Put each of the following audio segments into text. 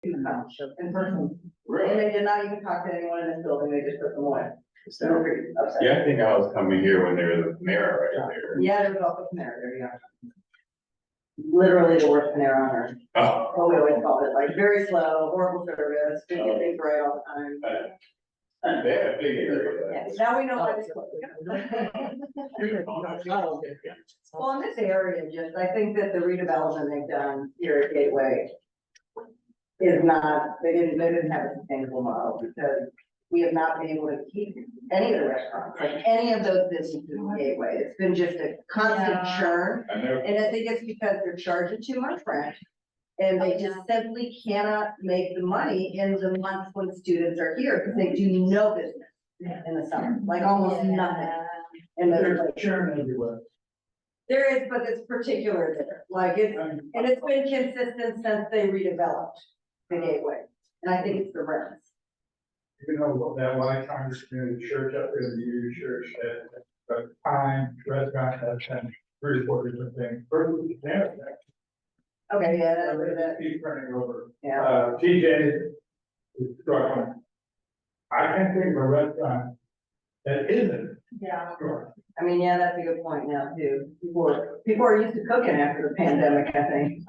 in person. And they did not even talk to anyone in this building, they just took them away. So they were pretty upset. Yeah, I think I was coming here when there was a Panera right there. Yeah, there was also Panera there, yeah. Literally the worst Panera on earth. Oh. What we always called it, like very slow, horrible service, didn't get things right all the time. They had a big area. Yeah, now we know why they closed. Well, in this area, just, I think that the redevelopment they've done here at Gateway is not, they didn't have a sustainable model, because we have not been able to keep any of the restaurants, like any of those businesses in Gateway. It's been just a constant churn. I know. And I think it's because they're charging too much rent. And they just simply cannot make the money in the months when students are here, because they do no business in the summer, like almost nothing. And There's churn everywhere. there is, but it's particular there, like it's, and it's been consistent since they redeveloped the Gateway. And I think it's the rents. You know, that white Congress community church up there, the Union Church, that time restaurant, that's 3 or 4 different things. First was there. Okay, yeah, that's Keep turning over. yeah. TJ is struggling. I can't think of a restaurant that isn't. Yeah. Sure. I mean, yeah, that's a good point now too. People are used to cooking after the pandemic, I think.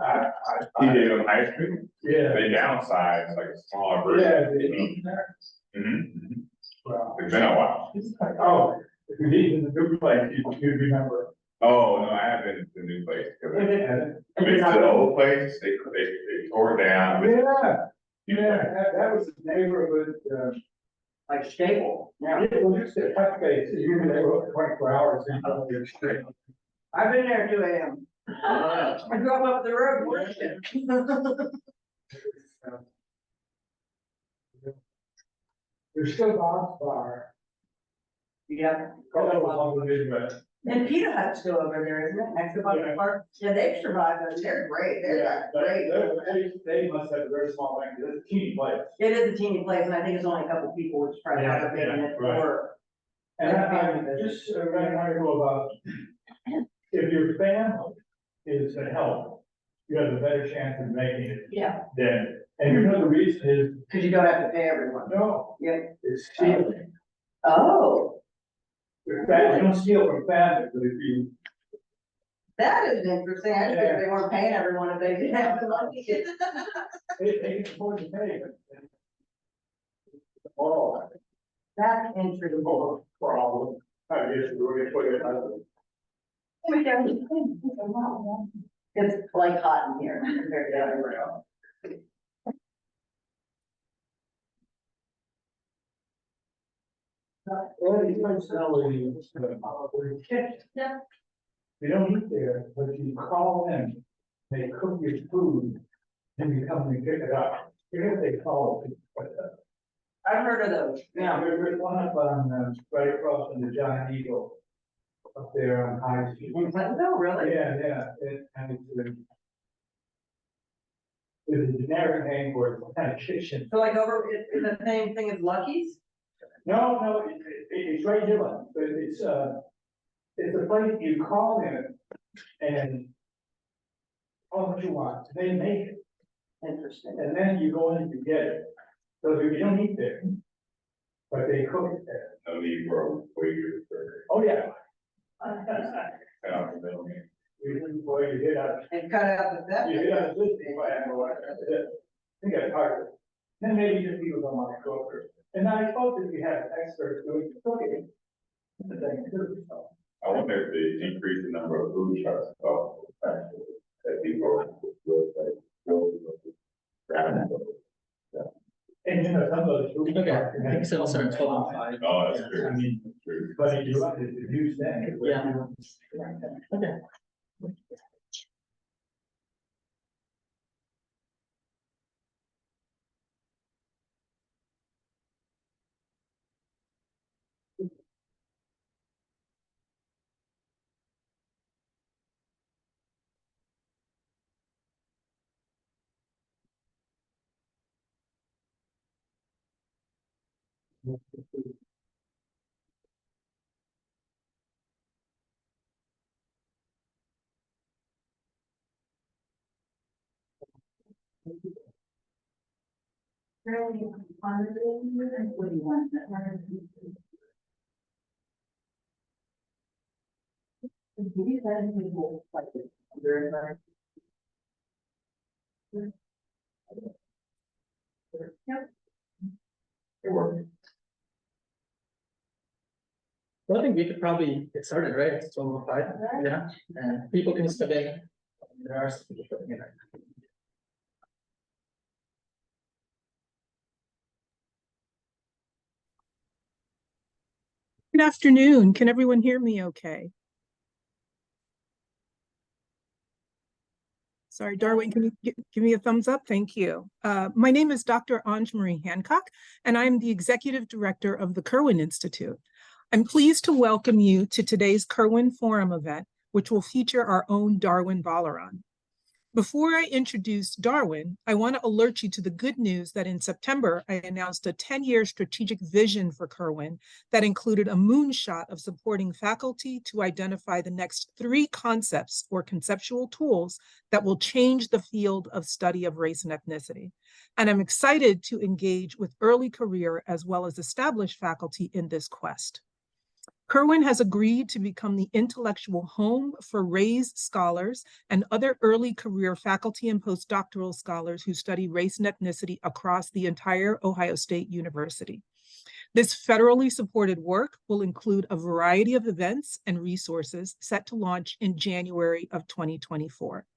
TJ on High Street, Yeah. they downsized, like a smaller version. Yeah. Mm-hmm. Well, It's been a while. it's like, oh, if you eat in the new place, you remember. Oh, no, I haven't been to the new place. Yeah. It's the old place, they tore it down. That was the neighborhood, Like staple, yeah. it was just a touch base, usually they were 24 hours in the street. I've been there at 2 AM. I drove up the road, worked it. There's still Bob's Bar. Yeah. Called it along the Midwest. And Pizza Hut's still over there, isn't it? Next to Bucket Park. Yeah, they've survived, they're great, they're great. They must have a very small bank, it's a teeny place. It is a teeny place, and I think it's only a couple people, which is probably how they're making it right. work. And I just read an article about if your family is to help, you have a better chance of making it Yeah, then. And you know the reason is, because you don't have to pay everyone. no, Yep. it's stealing. Oh, You don't steal from family, but if you, that is interesting. I just figured they weren't paying everyone if they didn't have the money. they can afford to pay it. Oh, That's interesting. problem. I guess we're gonna put it out. It's like hot in here compared to everywhere else. Well, you don't sell any, Yeah. you don't eat there, but you call in, they cook your food, and you come and pick it up. Here's they call it. I've heard of those, yeah. There's one up on, right across from the Giant Eagle, up there on High Street. No, really? Yeah, and it's a generic name for it, it's kind of kitchen. So like over, it's the same thing as Lucky's? No, it's right different, but it's a place you call in and how much you want, they make it, Interesting. and then you go in and you get it. So you don't eat there, but they cook it there. No need for a waiter for. Oh, yeah. Boy, you hit out, And cut out the fat. you hit out this thing, I have no idea, that's it. I think that's hard. Then maybe just people don't want to cook or, and I suppose if you have experts doing the cooking, the thing too, so. I wonder if they increase the number of food trucks, that people will And you know, some of those. food Okay, trucks I think sales are 12:05. Oh, that's true. I mean, That's true. but if you want to use that. Yeah. Okay. Well, I think we could probably get started, right? It's 12:05, yeah, and people can step in. There are some people stepping in. Good afternoon. Can everyone hear me okay? Sorry, Darwin, can you give me a thumbs up? Thank you. My name is Dr. Ange-Marie Hancock, and I'm the Executive Director of the Kirwan Institute. I'm pleased to welcome you to today's Kirwan Forum event, which will feature our own Darwin Baluran. Before I introduce Darwin, I want to alert you to the good news that in September, I announced a 10-year strategic vision for Kirwan that included a moonshot of supporting faculty to identify the next 3 concepts or conceptual tools that will change the field of study of race and ethnicity. And I'm excited to engage with early career as well as established faculty in this quest. Kirwan has agreed to become the intellectual home for raised scholars and other early career faculty and postdoctoral scholars who study race and ethnicity across the entire Ohio State University. This federally supported work will include a variety of events and resources set to launch in January of 2024.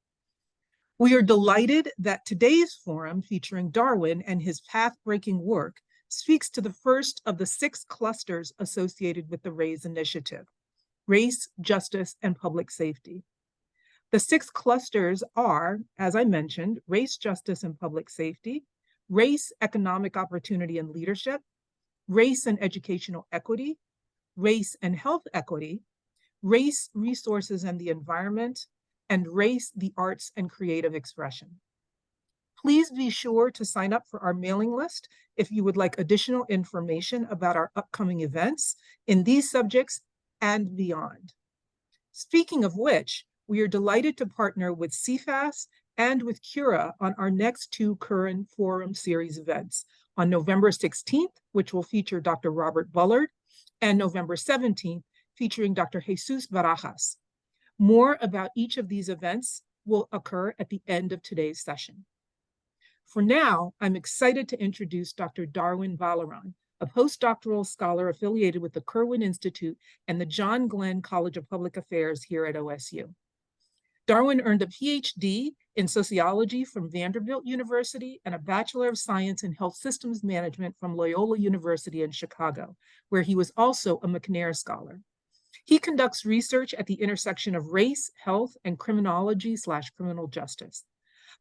We are delighted that today's forum featuring Darwin and his path-breaking work speaks to the first of the 6 clusters associated with the RAISE initiative: race, justice, and public safety. The 6 clusters are, as I mentioned, race, justice, and public safety, race, economic opportunity and leadership, race and educational equity, race and health equity, race, resources and the environment, and race, the arts and creative expression. Please be sure to sign up for our mailing list if you would like additional information about our upcoming events in these subjects and beyond. Speaking of which, we are delighted to partner with CFAS and with Cura on our next 2 Kirwan Forum Series events on November 16th, which will feature Dr. Robert Bullard, and November 17th, featuring Dr. Jesus Barajas. More about each of these events will occur at the end of today's session. For now, I'm excited to introduce Dr. Darwin Baluran, a postdoctoral scholar affiliated with the Kirwan Institute and the John Glenn College of Public Affairs here at OSU. Darwin earned a PhD in sociology from Vanderbilt University and a Bachelor of Science in Health Systems Management from Loyola University in Chicago, where he was also a McNair Scholar. He conducts research at the intersection of race, health, and criminology/criminal justice.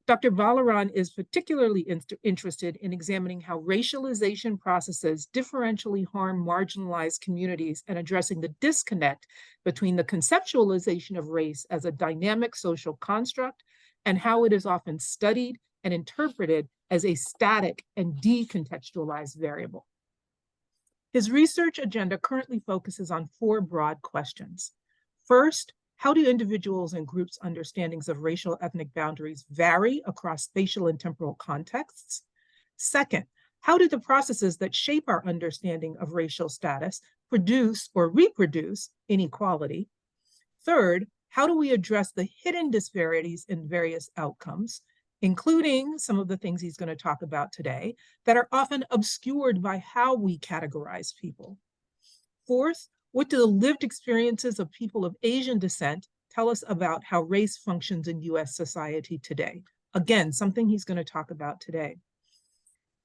Dr. Baluran is particularly interested in examining how racialization processes differentially harm marginalized communities and addressing the disconnect between the conceptualization of race as a dynamic social construct and how it is often studied and interpreted as a static and decontextualized variable. His research agenda currently focuses on 4 broad questions. First, how do individuals and groups' understandings of racial ethnic boundaries vary across spatial and temporal contexts? Second, how do the processes that shape our understanding of racial status produce or reproduce inequality? Third, how do we address the hidden disparities in various outcomes, including some of the things he's going to talk about today, that are often obscured by how we categorize people? Fourth, what do the lived experiences of people of Asian descent tell us about how race functions in US society today? Again, something he's going to talk about today.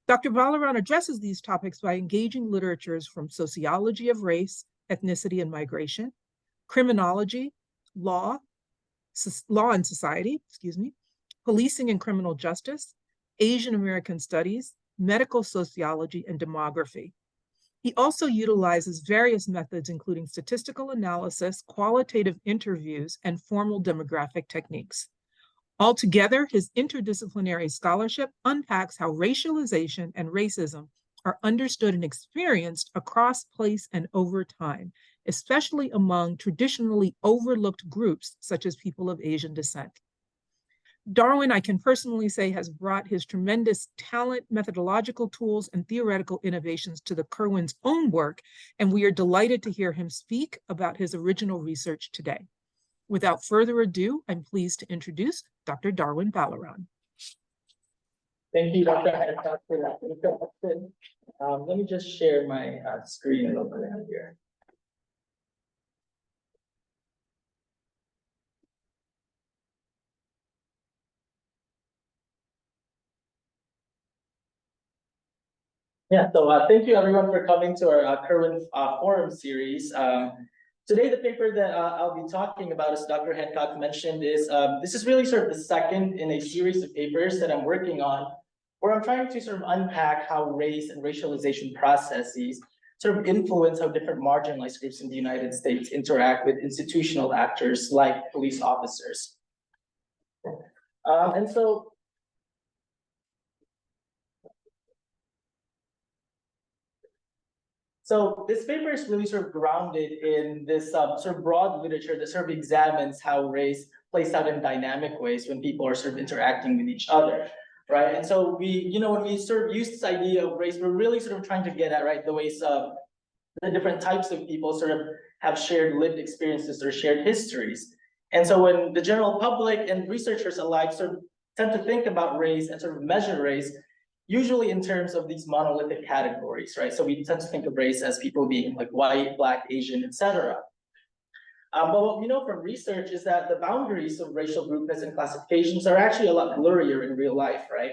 Dr. Baluran addresses these topics by engaging literatures from sociology of race, ethnicity, and migration, criminology, law and society, policing and criminal justice, Asian American studies, medical sociology, and demography. He also utilizes various methods, including statistical analysis, qualitative interviews, and formal demographic techniques. Altogether, his interdisciplinary scholarship unpacks how racialization and racism are understood and experienced across place and over time, especially among traditionally overlooked groups such as people of Asian descent. Darwin, I can personally say, has brought his tremendous talent, methodological tools, and theoretical innovations to the Kirwan's own work, and we are delighted to hear him speak about his original research today. Without further ado, I'm pleased to introduce Dr. Darwin Baluran. Thank you, Dr. Hancock, for that introduction. Let me just share my screen a little bit here. Yeah, so thank you everyone for coming to our Kirwan Forum series. Today, the paper that I'll be talking about, as Dr. Hancock mentioned, is this is really sort of the second in a series of papers that I'm working on, where I'm trying to sort of unpack how race and racialization processes sort of influence how different marginalized groups in the United States interact with institutional actors like police officers. And so this paper is really sort of grounded in this sort of broad literature that sort of examines how race plays out in dynamic ways when people are sort of interacting with each other, right? And so when we sort of use this idea of race, we're really sort of trying to get at, right, the ways the different types of people sort of have shared lived experiences or shared histories. And so when the general public and researchers alike sort of tend to think about race and sort of measure race, usually in terms of these monolithic categories, right? So we tend to think of race as people being like white, Black, Asian, etc. But what we know from research is that the boundaries of racial groupness and classifications are actually a lot blurrier in real life, right?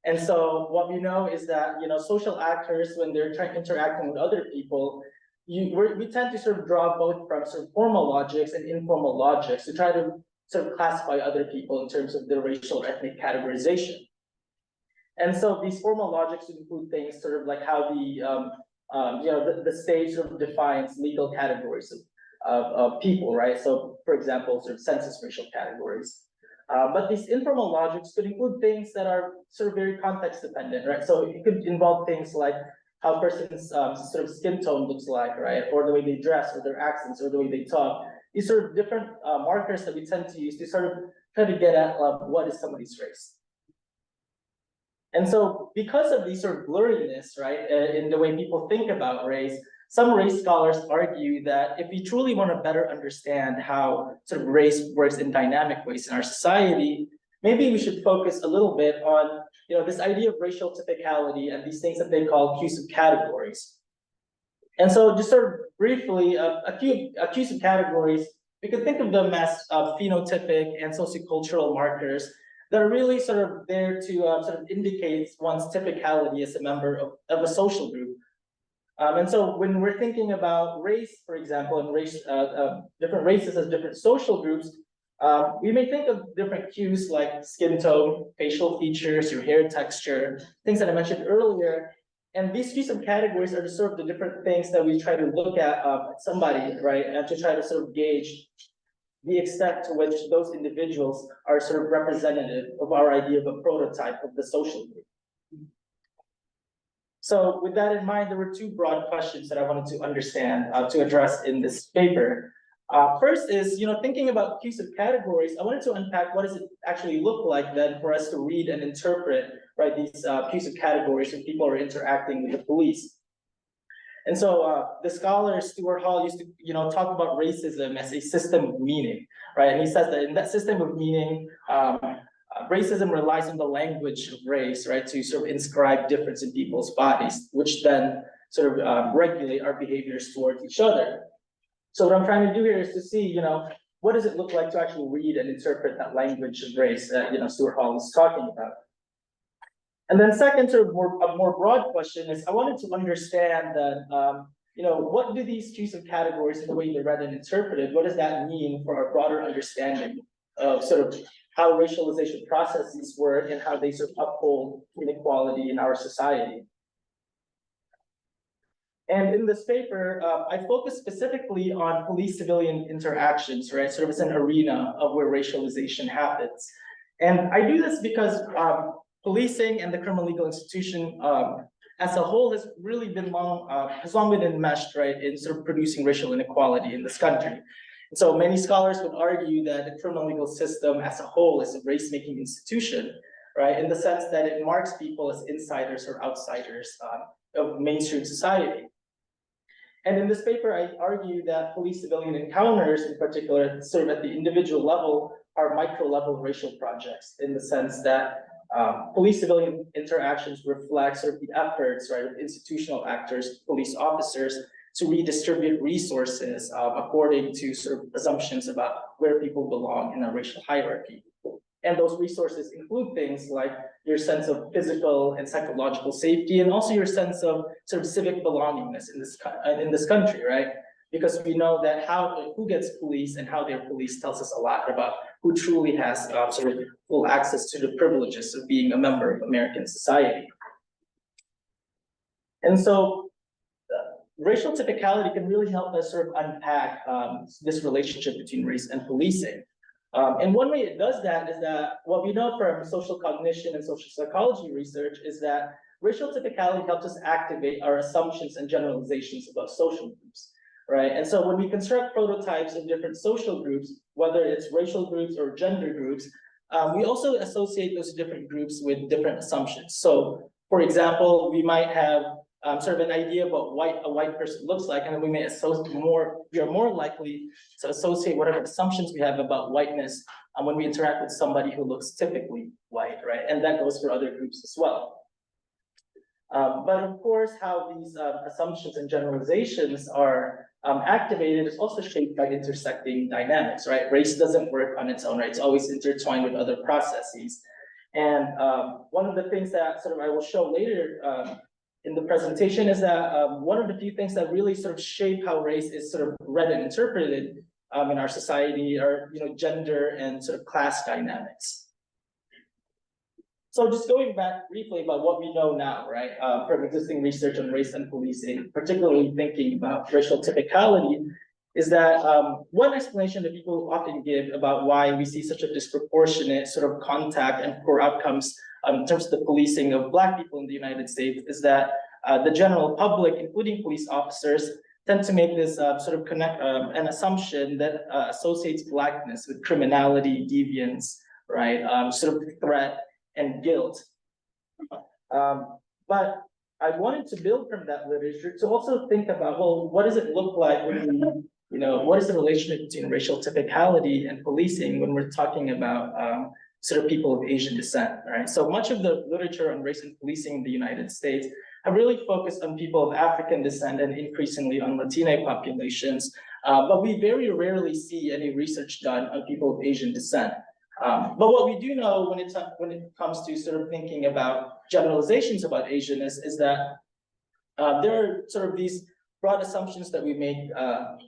And so what we know is that, social actors, when they're interacting with other people, we tend to sort of draw both from sort of formal logics and informal logics to try to sort of classify other people in terms of their racial or ethnic categorization. And so these formal logics include things sort of like how the state sort of defines legal categories of people, right? So for example, sort of census racial categories. But these informal logics could include things that are sort of very context dependent, right? So it could involve things like how a person's sort of skin tone looks like, right? Or the way they dress, or their accents, or the way they talk. These sort of different markers that we tend to use to sort of try to get at what is somebody's race. And so because of these sort of blurriness, right, in the way people think about race, some race scholars argue that if we truly want to better understand how sort of race works in dynamic ways in our society, maybe we should focus a little bit on, this idea of racial typicality and these things that they call cues of categories. And so just sort of briefly, cues of categories, we could think of them as phenotypic and sociocultural markers that are really sort of there to sort of indicate one's typicality as a member of a social group. And so when we're thinking about race, for example, and race, different races as different social groups, we may think of different cues like skin tone, facial features, your hair texture, things that I mentioned earlier. And these cues of categories are sort of the different things that we try to look at somebody, right? And to try to sort of gauge the extent to which those individuals are sort of representative of our idea of a prototype of the social group. So with that in mind, there were two broad questions that I wanted to understand, to address in this paper. First is, thinking about cues of categories, I wanted to unpack what does it actually look like then for us to read and interpret, right, these cues of categories when people are interacting with the police. And so the scholar Stuart Hall used to, talk about racism as a system of meaning, right? And he says that in that system of meaning, racism relies on the language of race, right, to sort of inscribe difference in people's bodies, which then sort of regulate our behaviors towards each other. So what I'm trying to do here is to see, what does it look like to actually read and interpret that language of race that, Stuart Hall is talking about. And then second, sort of a more broad question is, I wanted to understand that, what do these cues of categories and the way they're read and interpreted, what does that mean for our broader understanding of sort of how racialization processes work and how they sort of uphold inequality in our society. And in this paper, I focus specifically on police-civilian interactions, right? Sort of as an arena of where racialization happens. And I do this because policing and the criminal legal institution as a whole has really been long been enmeshed, right, in sort of producing racial inequality in this country. So many scholars would argue that the criminal legal system as a whole is a race-making institution, right? In the sense that it marks people as insiders or outsiders of mainstream society. And in this paper, I argue that police-civilian encounters, in particular, sort of at the individual level, are micro-level racial projects, in the sense that police-civilian interactions reflect sort of the efforts, right, of institutional actors, police officers, to redistribute resources according to sort of assumptions about where people belong in a racial hierarchy. And those resources include things like your sense of physical and psychological safety, and also your sense of sort of civic belongingness in this country, right? Because we know that who gets policed and how they're policed tells us a lot about who truly has sort of full access to the privileges of being a member of American society. And so racial typicality can really help us sort of unpack this relationship between race and policing. And one way it does that is that what we know from social cognition and social psychology research is that racial typicality helps us activate our assumptions and generalizations about social groups, right? And so when we construct prototypes of different social groups, whether it's racial groups or gender groups, we also associate those different groups with different assumptions. So, for example, we might have sort of an idea about what a white person looks like, and then we may we are more likely to associate whatever assumptions we have about whiteness when we interact with somebody who looks typically white, right? And that goes for other groups as well. But of course, how these assumptions and generalizations are activated is also shaped by intersecting dynamics, right? Race doesn't work on its own, right? It's always intertwined with other processes. And one of the things that sort of I will show later in the presentation is that one of the few things that really sort of shape how race is sort of read and interpreted in our society are, gender and sort of class dynamics. So just going back briefly about what we know now, right, from existing research on race and policing, particularly thinking about racial typicality, is that one explanation that people often give about why we see such a disproportionate sort of contact and poor outcomes in terms of the policing of Black people in the United States is that the general public, including police officers, tend to make this sort of an assumption that associates Blackness with criminality, deviance, right, sort of threat and guilt. But I wanted to build from that literature to also think about, well, what does it look like when we, what is the relationship between racial typicality and policing when we're talking about sort of people of Asian descent, right? So much of the literature on race and policing in the United States have really focused on people of African descent and increasingly on Latino populations, but we very rarely see any research done on people of Asian descent. But what we do know when it comes to sort of thinking about generalizations about Asian-ness is that there are sort of these broad assumptions that we make,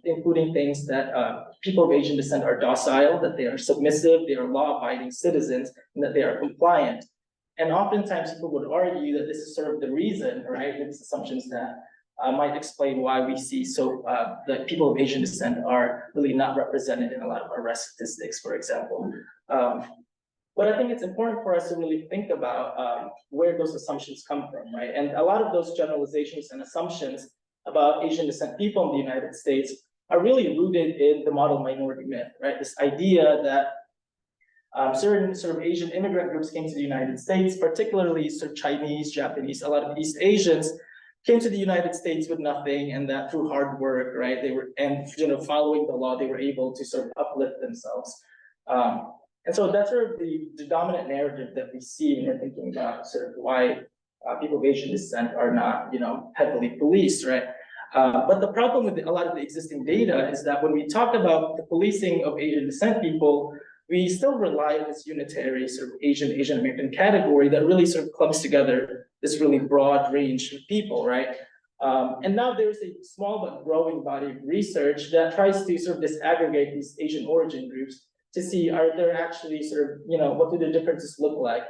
including things that people of Asian descent are docile, that they are submissive, they are law-abiding citizens, and that they are compliant. And oftentimes people would argue that this is sort of the reason, right, these assumptions that might explain why we see that people of Asian descent are really not represented in a lot of arrest statistics, for example. But I think it's important for us to really think about where those assumptions come from, right? And a lot of those generalizations and assumptions about Asian descent people in the United States are really rooted in the model minority myth, right? This idea that certain sort of Asian immigrant groups came to the United States, particularly sort of Chinese, Japanese, a lot of East Asians came to the United States with nothing, and that through hard work, right, following the law, they were able to sort of uplift themselves. And so that's sort of the dominant narrative that we see when we're thinking about sort of why people of Asian descent are not, heavily policed, right? But the problem with a lot of the existing data is that when we talk about the policing of Asian descent people, we still rely on this unitary sort of Asian American category that really sort of clumps together this really broad range of people, right? And now there's a small but growing body of research that tries to sort of disaggregate these Asian origin groups to see, are there actually sort of, what do the differences look like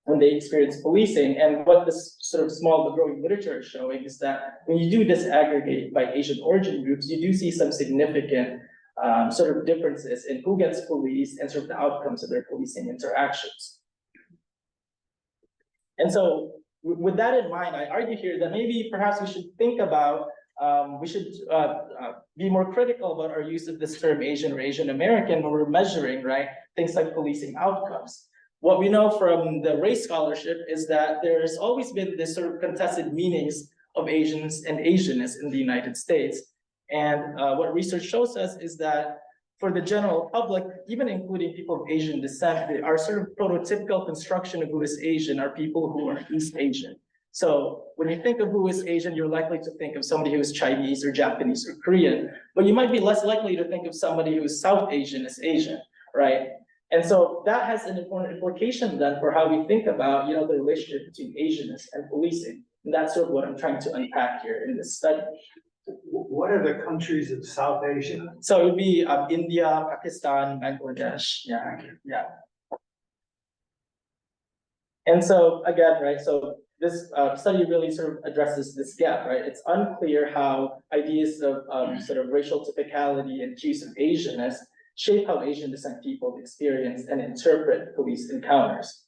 when they experience policing? And what this sort of small but growing literature is showing is that when you do disaggregate by Asian origin groups, you do see some significant sort of differences in who gets policed and sort of the outcomes of their policing interactions. And so with that in mind, I argue here that maybe perhaps we should think about we should be more critical about our use of this term Asian or Asian American when we're measuring, right, things like policing outcomes. What we know from the race scholarship is that there's always been this sort of contested meanings of Asians and Asian-ness in the United States. And what research shows us is that for the general public, even including people of Asian descent, our sort of prototypical construction of who is Asian are people who are East Asian. So when you think of who is Asian, you're likely to think of somebody who is Chinese or Japanese or Korean, but you might be less likely to think of somebody who is South Asian as Asian, right? And so that has an important implication then for how we think about, the relationship between Asian-ness and policing. And that's sort of what I'm trying to unpack here in this study. What are the countries of South Asia? So it would be India, Pakistan, Bangladesh, yeah. And so again, right, so this study really sort of addresses this gap, right? It's unclear how ideas of sort of racial typicality and cues of Asian-ness shape how Asian descent people experience and interpret police encounters.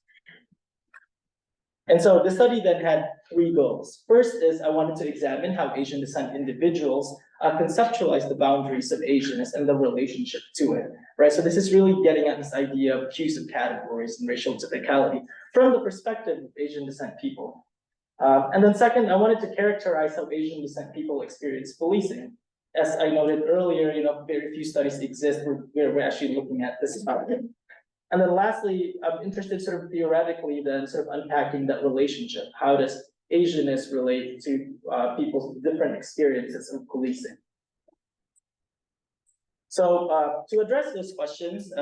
And so the study then had three goals. First is I wanted to examine how Asian descent individuals conceptualize the boundaries of Asian-ness and the relationship to it, right? So this is really getting at this idea of cues of categories and racial typicality from the perspective of Asian descent people. And then second, I wanted to characterize how Asian descent people experience policing. As I noted earlier, very few studies exist where we're actually looking at this topic. And then lastly, I'm interested sort of theoretically then sort of unpacking that relationship. How does Asian-ness relate to people's different experiences of policing? So to address those questions,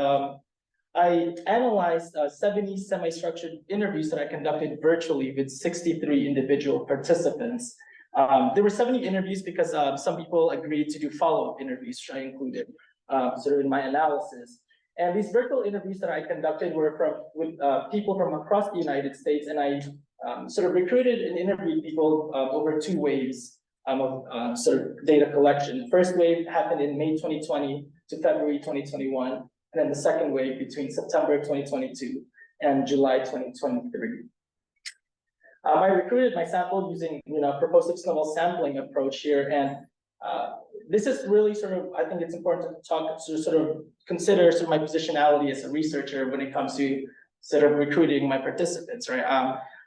I analyzed 70 semi-structured interviews that I conducted virtually with 63 individual participants. There were 70 interviews because some people agreed to do follow-up interviews, which I included sort of in my analysis. And these virtual interviews that I conducted were with people from across the United States, and I sort of recruited and interviewed people over two waves of sort of data collection. The first wave happened in May 2020 to February 2021, and then the second wave between September 2022 and July 2023. I recruited my sample using, purposive snowball sampling approach here, and this is really sort of, I think it's important to sort of consider sort of my positionality as a researcher when it comes to sort of recruiting my participants, right?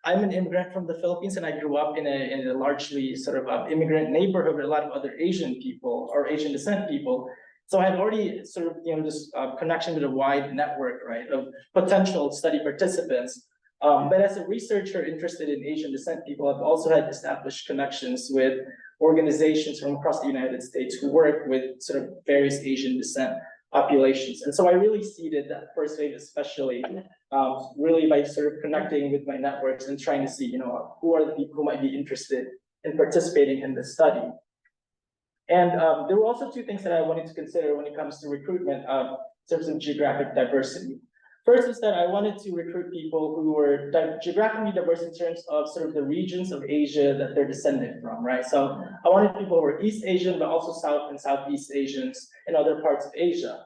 I'm an immigrant from the Philippines, and I grew up in a largely sort of immigrant neighborhood with a lot of other Asian people or Asian descent people. So I had already sort of, this connection with a wide network, right, of potential study participants. But as a researcher interested in Asian descent people, I've also had established connections with organizations from across the United States who work with sort of various Asian descent populations. And so I really seeded that first wave, especially really by sort of connecting with my networks and trying to see, who are the people who might be interested in participating in this study. And there were also two things that I wanted to consider when it comes to recruitment in terms of geographic diversity. First is that I wanted to recruit people who were geographically diverse in terms of sort of the regions of Asia that they're descended from, right? So I wanted people who were East Asian, but also South and Southeast Asians in other parts of Asia.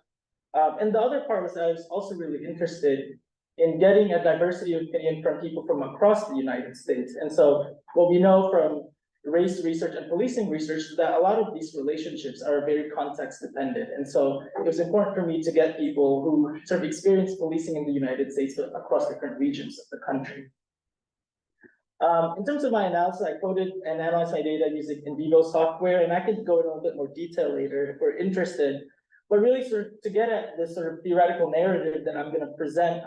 And the other part was that I was also really interested in getting a diversity of opinion from people from across the United States. And so what we know from race research and policing research is that a lot of these relationships are very context dependent. And so it was important for me to get people who sort of experience policing in the United States, but across different regions of the country. In terms of my analysis, I coded and analyzed my data using in vivo software, and I could go into a bit more detail later if we're interested. But really, sort of to get at this sort of theoretical narrative that I'm going to present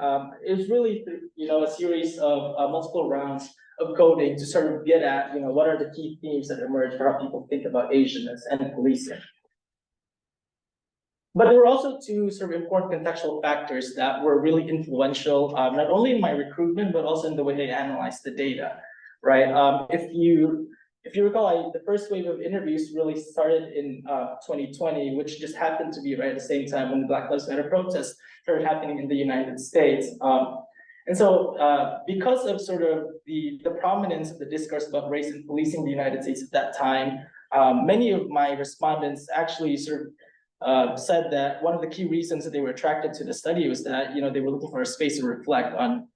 is really, a series of multiple rounds of coding to sort of get at, what are the key themes that emerge for how people think about Asian-ness and policing. But there were also two sort of important contextual factors that were really influential, not only in my recruitment, but also in the way they analyzed the data, right? If you recall, the first wave of interviews really started in 2020, which just happened to be right at the same time when the Black Lives Matter protests started happening in the United States. And so because of sort of the prominence of the discourse about race and policing in the United States at that time, many of my respondents actually sort of said that one of the key reasons that they were attracted to the study was that, they were looking for a space to reflect on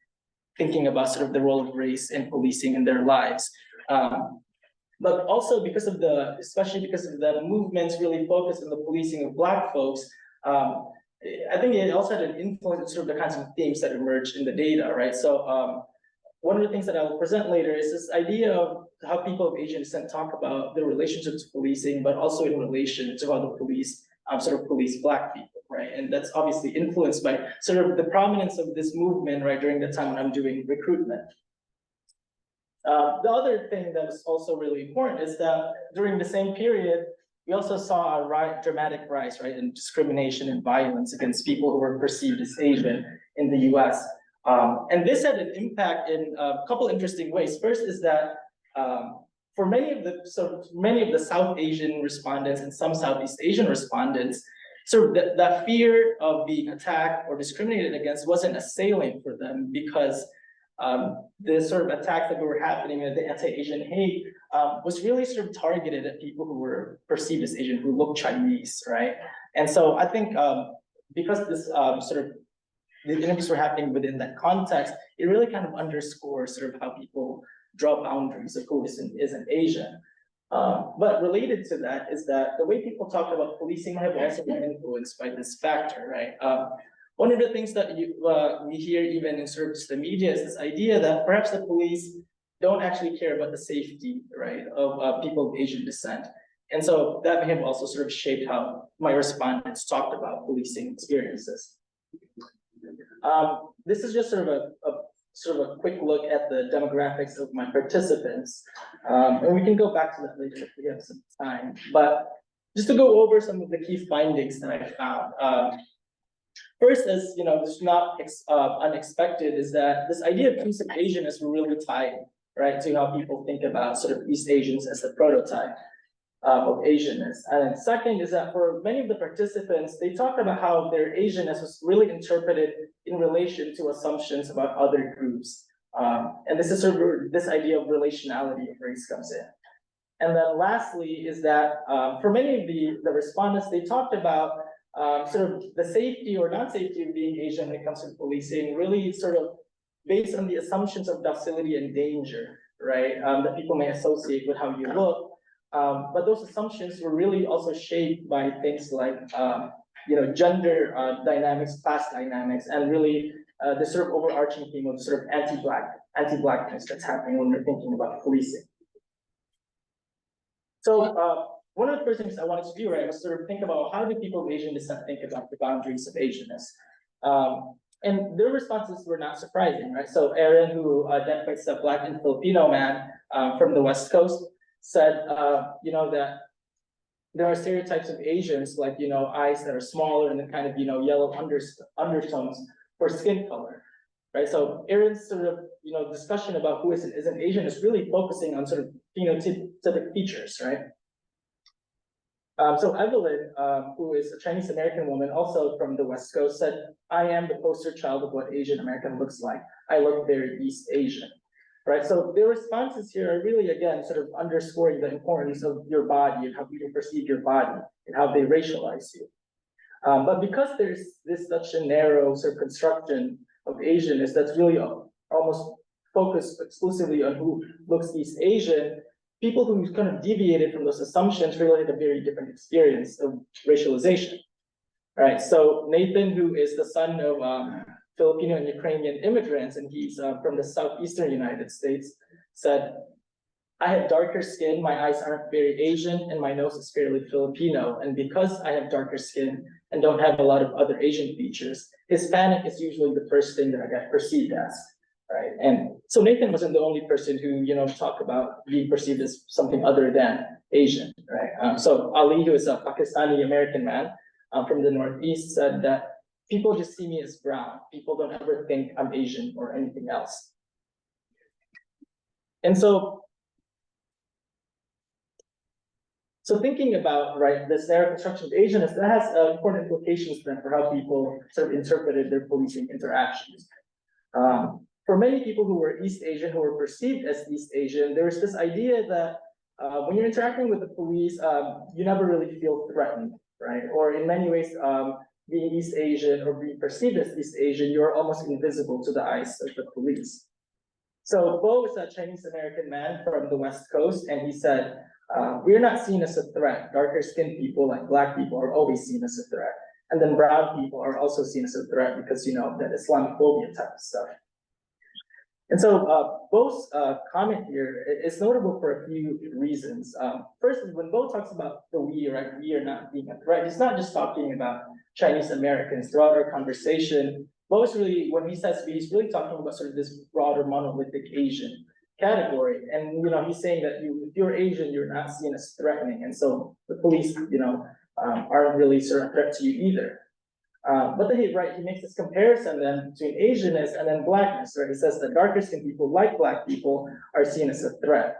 thinking about sort of the role of race and policing in their lives. But also because of especially because of the movements really focused on the policing of Black folks, I think it also had an influence on sort of the kinds of themes that emerged in the data, right? So one of the things that I will present later is this idea of how people of Asian descent talk about their relationship to policing, but also in relation to how the police sort of police Black people, right? And that's obviously influenced by sort of the prominence of this movement, right, during the time when I'm doing recruitment. The other thing that was also really important is that during the same period, we also saw a dramatic rise, right, in discrimination and violence against people who were perceived as Asian in the US. And this had an impact in a couple interesting ways. First is that for many of the South Asian respondents and some Southeast Asian respondents, sort of that fear of being attacked or discriminated against wasn't a salient for them because the sort of attacks that were happening, the anti-Asian hate, was really sort of targeted at people who were perceived as Asian, who looked Chinese, right? And so I think because this sort of the interviews were happening within that context, it really kind of underscores sort of how people draw boundaries of who isn't Asian. But related to that is that the way people talk about policing have also been influenced by this factor, right? One of the things that we hear even in sort of the media is this idea that perhaps the police don't actually care about the safety, right, of people of Asian descent. And so that may have also sort of shaped how my respondents talked about policing experiences. This is just sort of a quick look at the demographics of my participants. And we can go back to that later if we have some time. But just to go over some of the key findings that I found. First, as you know, this is not unexpected, is that this idea of piece of Asianness were really tied, right, to how people think about sort of East Asians as the prototype of Asianness. And second is that for many of the participants, they talked about how their Asianness was really interpreted in relation to assumptions about other groups. And this is sort of this idea of relationality of race comes in. And then lastly is that for many of the respondents, they talked about sort of the safety or non-safety of being Asian when it comes to policing, really sort of based on the assumptions of docility and danger, right, that people may associate with how you look. But those assumptions were really also shaped by things like, you know, gender dynamics, class dynamics, and really the sort of overarching theme of sort of anti-Blackness that's happening when we're thinking about policing. So one of the first things I wanted to do, right, was sort of think about how do people of Asian descent think about the boundaries of Asianness. And their responses were not surprising, right? So Aaron, who identifies as a Black and Filipino man from the West Coast, said, you know, that there are stereotypes of Asians, like, you know, eyes that are smaller and the kind of, you know, yellow undertones for skin color, right? So Aaron's sort of, you know, discussion about who isn't Asian is really focusing on sort of phenotypic features, right? So Evelyn, who is a Chinese American woman, also from the West Coast, said, I am the poster child of what Asian American looks like. I look very East Asian, right? So their responses here are really, again, sort of underscoring the importance of your body and how people perceive your body and how they racialize you. But because there's this such a narrow sort of construction of Asianness that's really almost focused exclusively on who looks East Asian, people who kind of deviated from those assumptions really had a very different experience of racialization, right? So Nathan, who is the son of Filipino and Ukrainian immigrants, and he's from the southeastern United States, said, I have darker skin, my eyes aren't very Asian, and my nose is fairly Filipino. And because I have darker skin and don't have a lot of other Asian features, Hispanic is usually the first thing that I get perceived as. Right, and so Nathan wasn't the only person who, you know, talked about being perceived as something other than Asian, right? So Ali, who is a Pakistani American man from the Northeast, said that people just see me as brown. People don't ever think I'm Asian or anything else. And so thinking about, right, this narrow construction of Asianness, that has important implications then for how people sort of interpreted their policing interactions. For many people who were East Asian, who were perceived as East Asian, there was this idea that when you're interacting with the police, you never really feel threatened, right? Or in many ways, being East Asian or being perceived as East Asian, you're almost invisible to the eyes of the police. So Bo is a Chinese American man from the West Coast, and he said, we're not seen as a threat. Darker skinned people like Black people are always seen as a threat. And then brown people are also seen as a threat because, you know, that Islamophobia type of stuff. And so Bo's comment here is notable for a few reasons. First is when Bo talks about the we, right, we are not being a threat, he's not just talking about Chinese Americans. Throughout our conversation, Bo is really, when he says we, he's really talking about sort of this broader monolithic Asian category. And, you know, he's saying that if you're Asian, you're not seen as threatening. And so the police, you know, aren't really sort of a threat to you either. But then he makes this comparison then between Asian-ness and then Blackness, right? He says that darker skinned people like Black people are seen as a threat.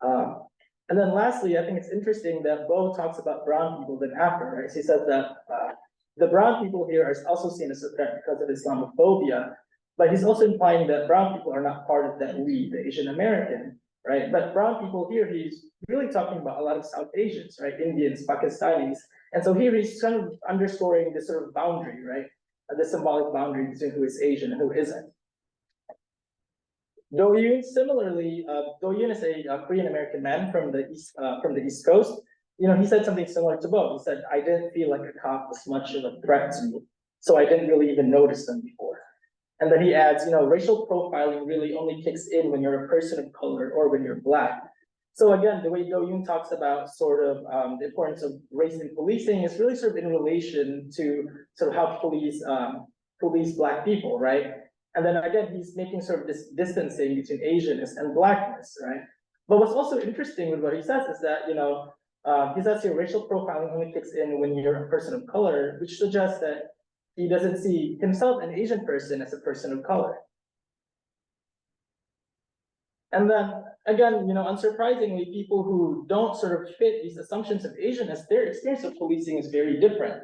And then lastly, I think it's interesting that Bo talks about brown people then after, right? So he says that the brown people here are also seen as a threat because of Islamophobia, but he's also implying that brown people are not part of that we, the Asian American, right? But brown people here, he's really talking about a lot of South Asians, right? Indians, Pakistanis. And so here he's kind of underscoring this sort of boundary, right? The symbolic boundary between who is Asian and who isn't. Do Yoon, similarly, Do Yoon is a Korean American man from the East Coast. You know, he said something similar to Bo. He said, I didn't feel like a cop was much of a threat to me, so I didn't really even notice them before. And then he adds, you know, racial profiling really only kicks in when you're a person of color or when you're Black. So again, the way Do Yoon talks about sort of the importance of race in policing is really sort of in relation to sort of how police Black people, right? And then again, he's making sort of this distancing between Asianness and Blackness, right? But what's also interesting with what he says is that, you know, he says here racial profiling only kicks in when you're a person of color, which suggests that he doesn't see himself, an Asian person, as a person of color. And then again, you know, unsurprisingly, people who don't sort of fit these assumptions of Asianness, their experience of policing is very different.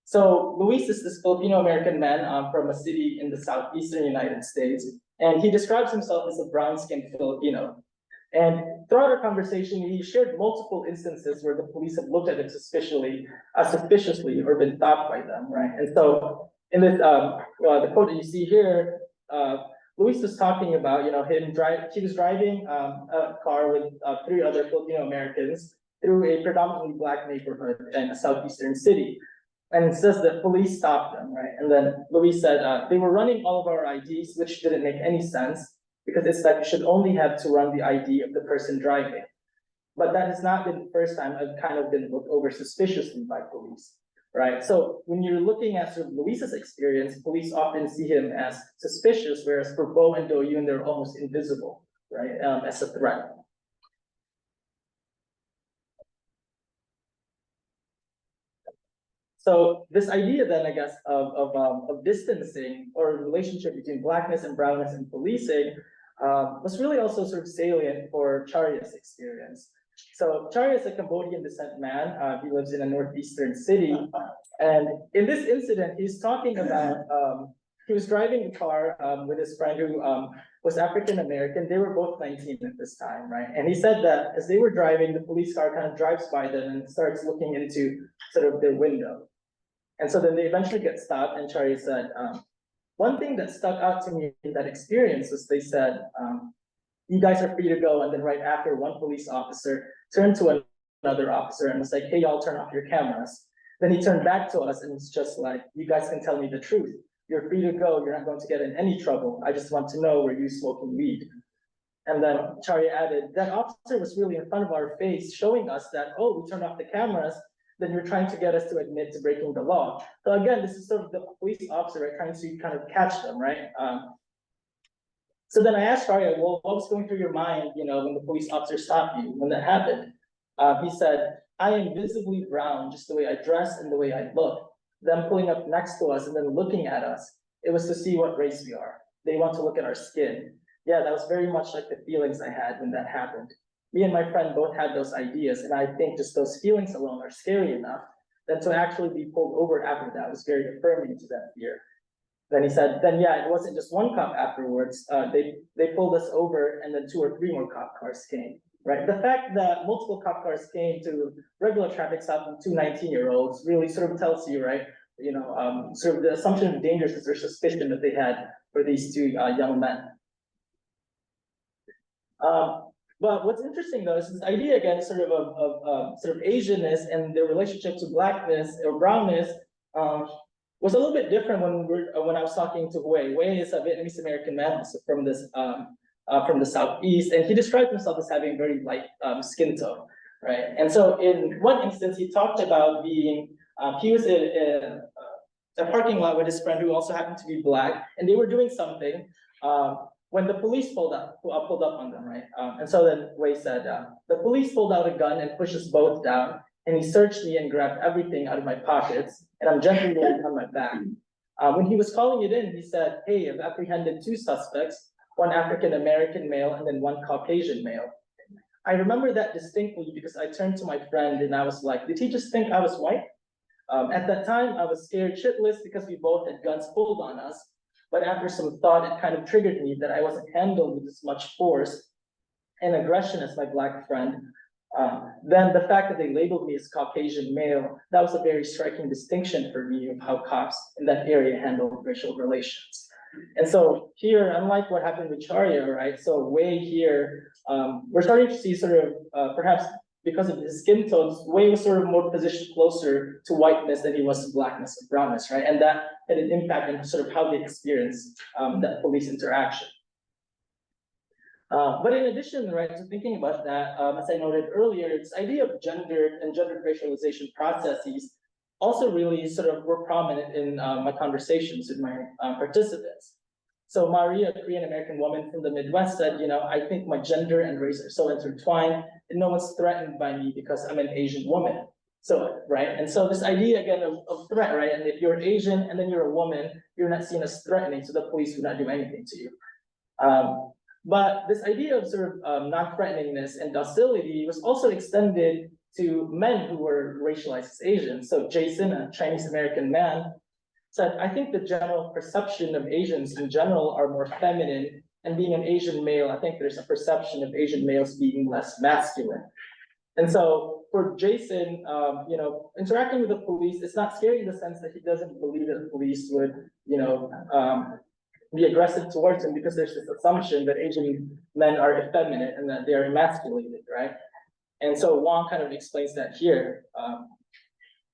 So Luis is this Filipino-American man from a city in the southeastern United States, and he describes himself as a brown-skinned Filipino. And throughout our conversation, he shared multiple instances where the police have looked at him suspiciously or been stopped by them, right? And so in this, the quote that you see here, Luis was talking about, you know, he was driving a car with 3 other Filipino Americans through a predominantly Black neighborhood in a southeastern city. And it says that police stopped them, right? And then Luis said, they were running all of our IDs, which didn't make any sense because it's like you should only have to run the ID of the person driving. But that has not been the first time I've kind of been looked over suspiciously by police. Right, so when you're looking at sort of Luis's experience, police often see him as suspicious, whereas for Bo and Do Yoon, they're almost invisible, right, as a threat. So this idea then, I guess, of distancing or relationship between Blackness and brownness in policing was really also sort of salient for Charya's experience. So Charya is a Cambodian descent man. He lives in a northeastern city. And in this incident, he's talking about, he was driving the car with his friend who was African-American. They were both 19 at this time, right? And he said that as they were driving, the police car kind of drives by them and starts looking into sort of their window. And so then they eventually get stopped, and Charya said, one thing that stuck out to me in that experience was they said, you guys are free to go. And then right after, one police officer turned to another officer and was like, hey, y'all turn off your cameras. Then he turned back to us and it's just like, you guys can tell me the truth. You're free to go. You're not going to get in any trouble. I just want to know, were you smoking weed? And then Charya added, that officer was really in front of our face showing us that, oh, we turned off the cameras. Then you're trying to get us to admit to breaking the law. So again, this is sort of the police officer, right, trying to kind of catch them, right? So then I asked Charya, well, what was going through your mind, you know, when the police officer stopped you, when that happened? He said, I am visibly brown, just the way I dress and the way I look. Them pulling up next to us and then looking at us, it was to see what race we are. They want to look at our skin. Yeah, that was very much like the feelings I had when that happened. Me and my friend both had those ideas, and I think just those feelings alone are scary enough that to actually be pulled over after that was very affirming to that fear. Then he said, then yeah, it wasn't just one cop afterwards. They pulled us over, and then 2 or 3 more cop cars came, right? The fact that multiple cop cars came to regular traffic stop with 2 19-year-olds really sort of tells you, right, you know, sort of the assumption of dangerousness or suspicion that they had for these 2 young men. But what's interesting though is this idea again, sort of Asian-ness and the relationship to blackness or brownness, was a little bit different when I was talking to Hue. Hue is a Vietnamese American man also from the southeast, and he described himself as having very light skin tone, right? And so in one instance, he talked about being he was in a parking lot with his friend who also happened to be black, and they were doing something. When the police pulled up on them, right? And so then Wei said, the police pulled out a gun and pushed us both down, and he searched me and grabbed everything out of my pockets, and I'm gently laying on my back. When he was calling it in, he said, hey, I've apprehended 2 suspects, one African-American male and then one Caucasian male. I remember that distinctly because I turned to my friend and I was like, did he just think I was white? At that time, I was scared shitless because we both had guns pulled on us. But after some thought, it kind of triggered me that I wasn't handled with as much force and aggression as my black friend. Then the fact that they labeled me as Caucasian male, that was a very striking distinction for me of how cops in that area handle racial relations. And so here, unlike what happened with Charya, right? So Wei here, we're starting to see sort of, perhaps because of his skin tones, Wei was sort of more positioned closer to whiteness than he was to blackness or brownness, right? And that had an impact on sort of how they experience that police interaction. But in addition, right, to thinking about that, as I noted earlier, this idea of gender and gendered racialization processes also really sort of were prominent in my conversations with my participants. So Maria, a Korean American woman from the Midwest, said, I think my gender and race are so intertwined and no one's threatened by me because I'm an Asian woman. So, right, and so this idea again of threat, right, and if you're Asian and then you're a woman, you're not seen as threatening, so the police would not do anything to you. But this idea of sort of non-threateningness and docility was also extended to men who were racialized as Asian. So Jason, a Chinese American man, said, I think the general perception of Asians in general are more feminine, and being an Asian male, I think there's a perception of Asian males being less masculine. And so for Jason, interacting with the police, it's not scary in the sense that he doesn't believe that the police would, be aggressive towards him because there's this assumption that Asian men are effeminate and that they are emasculated, right? And so Wang kind of explains that here.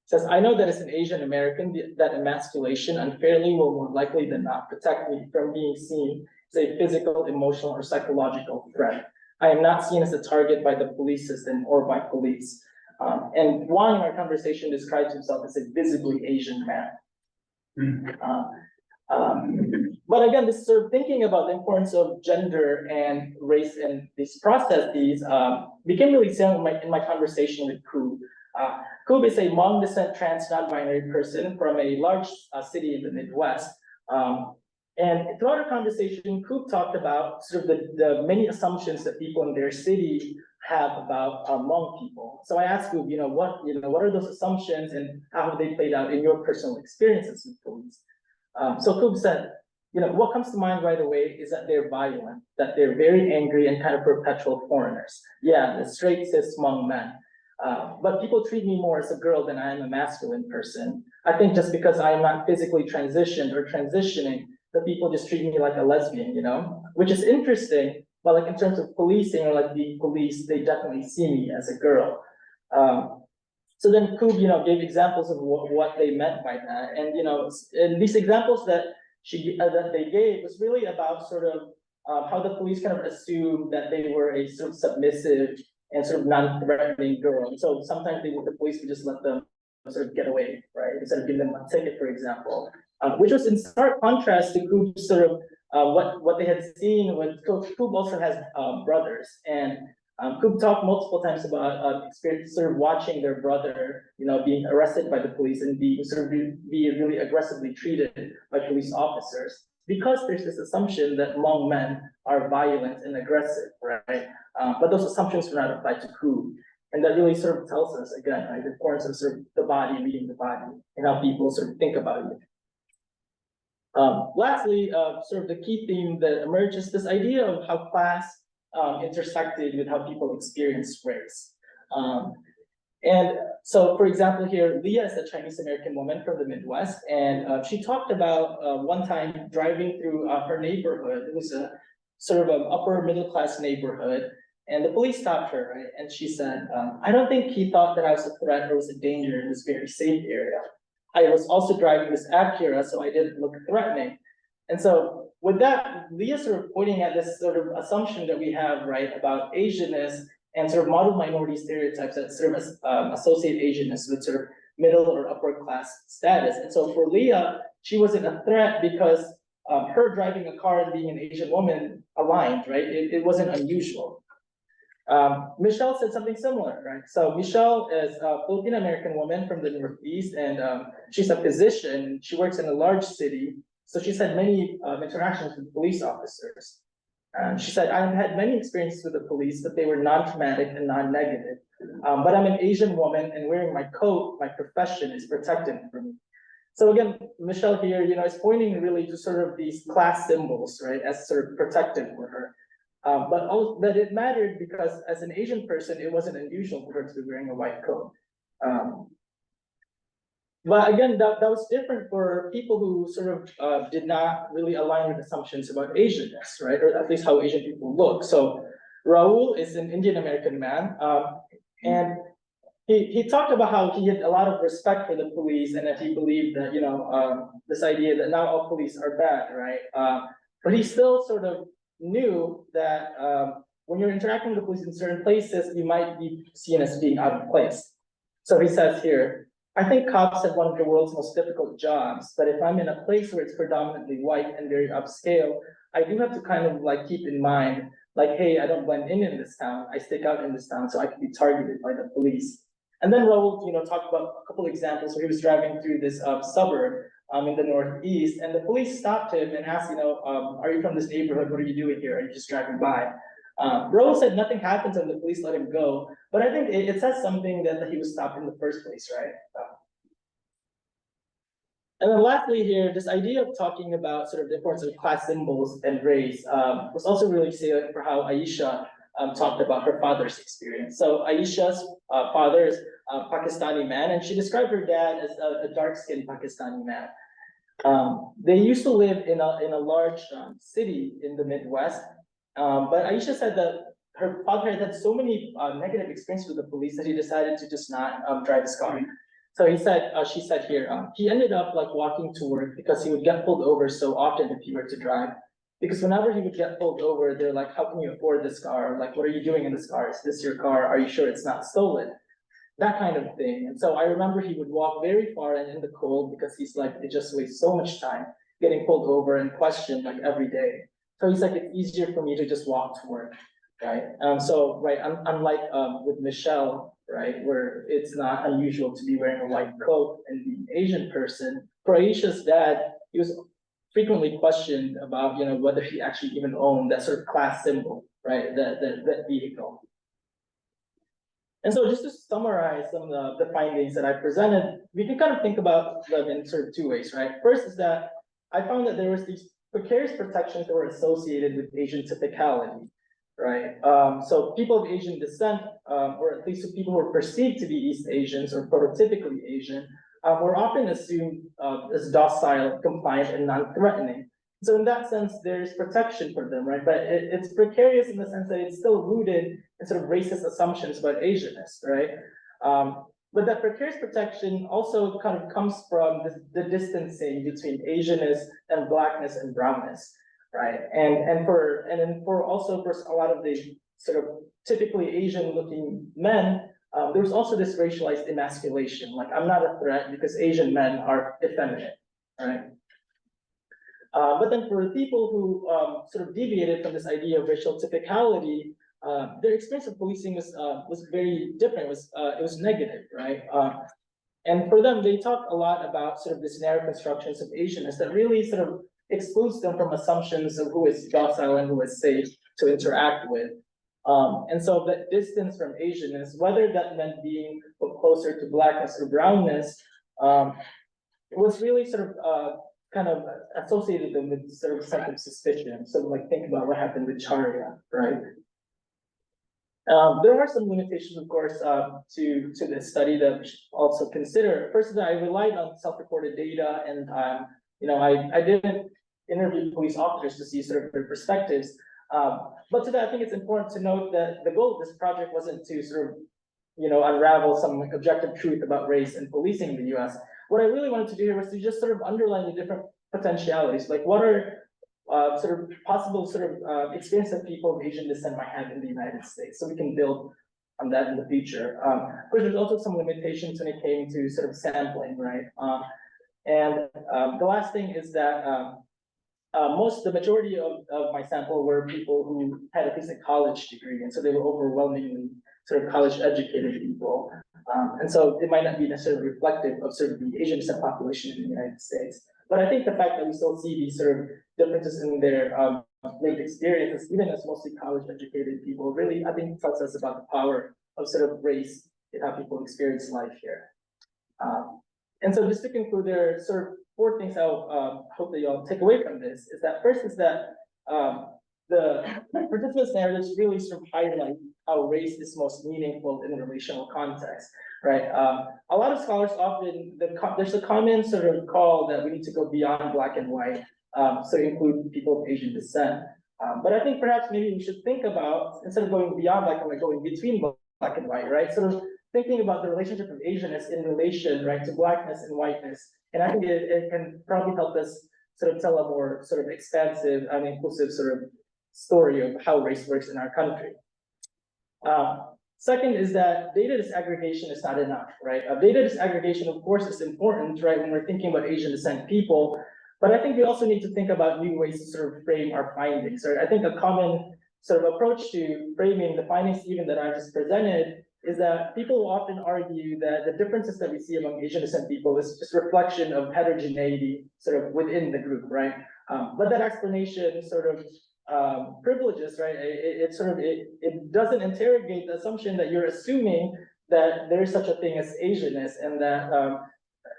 Says, I know that as an Asian American, that emasculation unfairly will more likely than not protect me from being seen as a physical, emotional, or psychological threat. I am not seen as a target by the police system or by police. And Wang in our conversation describes himself as a visibly Asian man. But again, this sort of thinking about the importance of gender and race and these processes became really salient in my conversation with Koo. Koo is a Hmong descent trans non-binary person from a large city in the Midwest. And throughout our conversation, Koo talked about sort of the many assumptions that people in their city have about Hmong people. So I asked Koo, what are those assumptions and how have they played out in your personal experiences with police? So Koo said, what comes to mind right away is that they're violent, that they're very angry and kind of perpetual foreigners. Yeah, the straight cis Hmong men. But people treat me more as a girl than I am a masculine person. I think just because I am not physically transitioned or transitioning, the people just treat me like a lesbian, which is interesting. But like in terms of policing or like the police, they definitely see me as a girl. So then Koo, gave examples of what they meant by that, and these examples that they gave was really about sort of how the police kind of assumed that they were a sort of submissive and sort of non-threatening girl. And so sometimes the police would just let them sort of get away, right? Instead of giving them a ticket, for example, which was in stark contrast to Koop's sort of what they had seen when Koop also has brothers, and Koop talked multiple times about experience sort of watching their brother, being arrested by the police and be really aggressively treated by police officers, because there's this assumption that Hmong men are violent and aggressive, right? But those assumptions were not applied to Koop. And that really sort of tells us, again, right, the importance of sort of the body, reading the body, and how people sort of think about it. Lastly, sort of the key theme that emerges, this idea of how class intersected with how people experience race. And so, for example, here, Leah is a Chinese American woman from the Midwest, and she talked about one time driving through her neighborhood. It was sort of an upper middle class neighborhood. And the police stopped her, right? And she said, I don't think he thought that I was a threat or was a danger in this very safe area. I was also driving this Acura, so I didn't look threatening. And so with that, Leah's sort of pointing at this sort of assumption that we have, right, about Asianness and sort of model minority stereotypes that sort of associate Asianness with sort of middle or upper class status. And so for Leah, she wasn't a threat because her driving a car and being an Asian woman aligned, right? It wasn't unusual. Michelle said something similar, right? So Michelle is a Filipino American woman from the Northeast, and she's a physician. She works in a large city, so she's had many interactions with police officers. She said, I've had many experiences with the police, but they were non-traumatic and non-negative. But I'm an Asian woman, and wearing my coat, my profession, is protected for me. So again, Michelle here, is pointing really to sort of these class symbols, right, as sort of protective for her. But it mattered because as an Asian person, it wasn't unusual for her to be wearing a white coat. But again, that was different for people who sort of did not really align with assumptions about Asianness, right? Or at least how Asian people look. So Raul is an Indian American man, and he talked about how he had a lot of respect for the police and that he believed that, this idea that not all police are bad, right? But he still sort of knew that when you're interacting with the police in certain places, you might be seen as being out of place. So he says here, I think cops have one of the world's most difficult jobs, but if I'm in a place where it's predominantly white and very upscale, I do have to kind of like keep in mind, like, hey, I don't blend in this town. I stick out in this town, so I can be targeted by the police. And then Raul, talked about a couple examples where he was driving through this suburb in the Northeast, and the police stopped him and asked, are you from this neighborhood? What are you doing here? Are you just driving by? Raul said nothing happens and the police let him go, but I think it says something that he was stopped in the first place, right? And then lastly here, this idea of talking about sort of the importance of class symbols and race was also really salient for how Aisha talked about her father's experience. So Aisha's father is a Pakistani man, and she described her dad as a dark-skinned Pakistani man. They used to live in a large city in the Midwest, but Aisha said that her father had had so many negative experiences with the police that he decided to just not drive his car. So she said here, he ended up like walking to work because he would get pulled over so often if he were to drive. Because whenever he would get pulled over, they're like, how can you afford this car? Like, what are you doing in this car? Is this your car? Are you sure it's not stolen? That kind of thing. And so I remember he would walk very far and in the cold because he's like, it just wastes so much time getting pulled over and questioned like every day. So he's like, it's easier for me to just walk to work, right? Unlike with Michelle, right, where it's not unusual to be wearing a white coat and be an Asian person. For Aisha's dad, he was frequently questioned about, whether he actually even owned that sort of class symbol, right, that vehicle. And so just to summarize some of the findings that I presented, we can kind of think about them in sort of two ways, right? First is that I found that there was these precarious protections that were associated with Asian typicality, right? So people of Asian descent, or at least people who were perceived to be East Asians or prototypically Asian, were often assumed as docile, compliant, and non-threatening. So in that sense, there's protection for them, right? But it's precarious in the sense that it's still rooted in sort of racist assumptions about Asianness, right? But that precarious protection also kind of comes from the distancing between Asianness and Blackness and Brownness, right? And for a lot of the sort of typically Asian-looking men, there was also this racialized emasculation. Like, I'm not a threat because Asian men are effeminate, right? But then for the people who sort of deviated from this idea of racial typicality, their experience of policing was very different. It was negative, right? And for them, they talk a lot about sort of this narrow constructions of Asianness that really sort of excludes them from assumptions of who is docile and who is safe to interact with. And so that distance from Asianness, whether that meant being put closer to Blackness or Brownness, was really sort of kind of associated them with sort of sense of suspicion. So like think about what happened with Charia, right? There are some limitations, of course, to this study that we should also consider. First is that I relied on self-reported data, and I didn't interview police officers to see sort of their perspectives. But to that, I think it's important to note that the goal of this project wasn't to sort of, unravel some like objective truth about race and policing in the US. What I really wanted to do here was to just sort of underline the different potentialities, like what are sort of possible sort of experience that people of Asian descent might have in the United States, so we can build on that in the future. Of course, there's also some limitations when it came to sort of sampling, right? And the last thing is that the majority of my sample were people who had at least a college degree, and so they were overwhelmingly sort of college educated people. And so it might not be necessarily reflective of sort of the Asian descent population in the United States. But I think the fact that we still see these sort of differences in their lived experiences, even as mostly college educated people, really, I think tells us about the power of sort of race and how people experience life here. And so just to conclude, there are sort of 4 things I'll hope that y'all take away from this. Is that first is that the participants' narratives really sort of highlight how race is most meaningful in a relational context, right? A lot of scholars often, there's a common sort of call that we need to go beyond black and white, so include people of Asian descent. But I think perhaps maybe we should think about, instead of going beyond black and white, going between black and white, right? Sort of thinking about the relationship of Asianness in relation, right, to blackness and whiteness. And I think it can probably help us sort of tell a more sort of expansive and inclusive sort of story of how race works in our country. Second is that data disaggregation is not enough, right? Data disaggregation, of course, is important, right, when we're thinking about Asian descent people, but I think we also need to think about new ways to sort of frame our findings, right? I think a common sort of approach to framing the findings even that I just presented is that people often argue that the differences that we see among Asian descent people is just a reflection of heterogeneity sort of within the group, right? But that explanation sort of privileges, right? It doesn't interrogate the assumption that you're assuming that there is such a thing as Asianness and that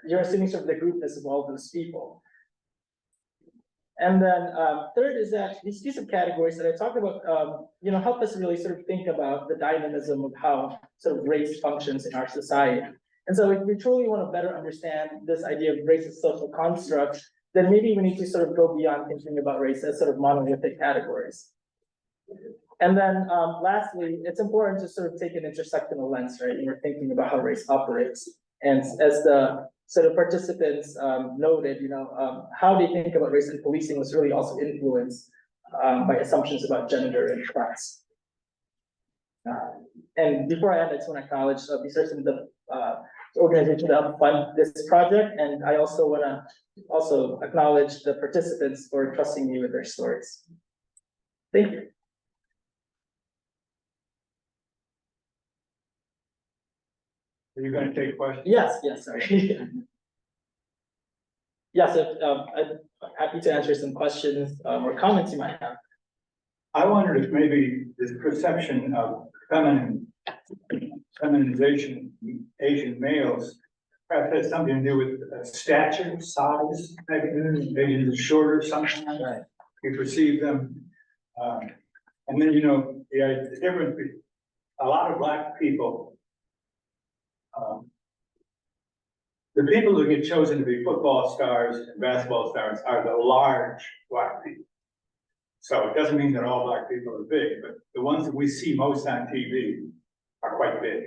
you're assuming sort of the groupness of all those people. And then third is that these use of categories that I talked about, help us really sort of think about the dynamism of how sort of race functions in our society. And so if we truly want to better understand this idea of race as social construct, then maybe we need to sort of go beyond thinking about race as sort of monolithic categories. And then lastly, it's important to sort of take an intersectional lens, right? When we're thinking about how race operates. And as the sort of participants noted, how they think about race and policing was really also influenced by assumptions about gender and class. And before I end, I just want to acknowledge research in the organization that helped fund this project, and I also want to acknowledge the participants for trusting me with their stories. Thank you. Are you going to take questions? Yes, sorry. Yes, I'm happy to answer some questions or comments you might have. I wondered if maybe this perception of feminization in Asian males perhaps has something to do with stature, size, maybe Asians are shorter sometimes. Right. You perceive them. And then, the difference between a lot of black people, the people who get chosen to be football stars and basketball stars are the large black people. So it doesn't mean that all black people are big, but the ones that we see most on TV are quite big.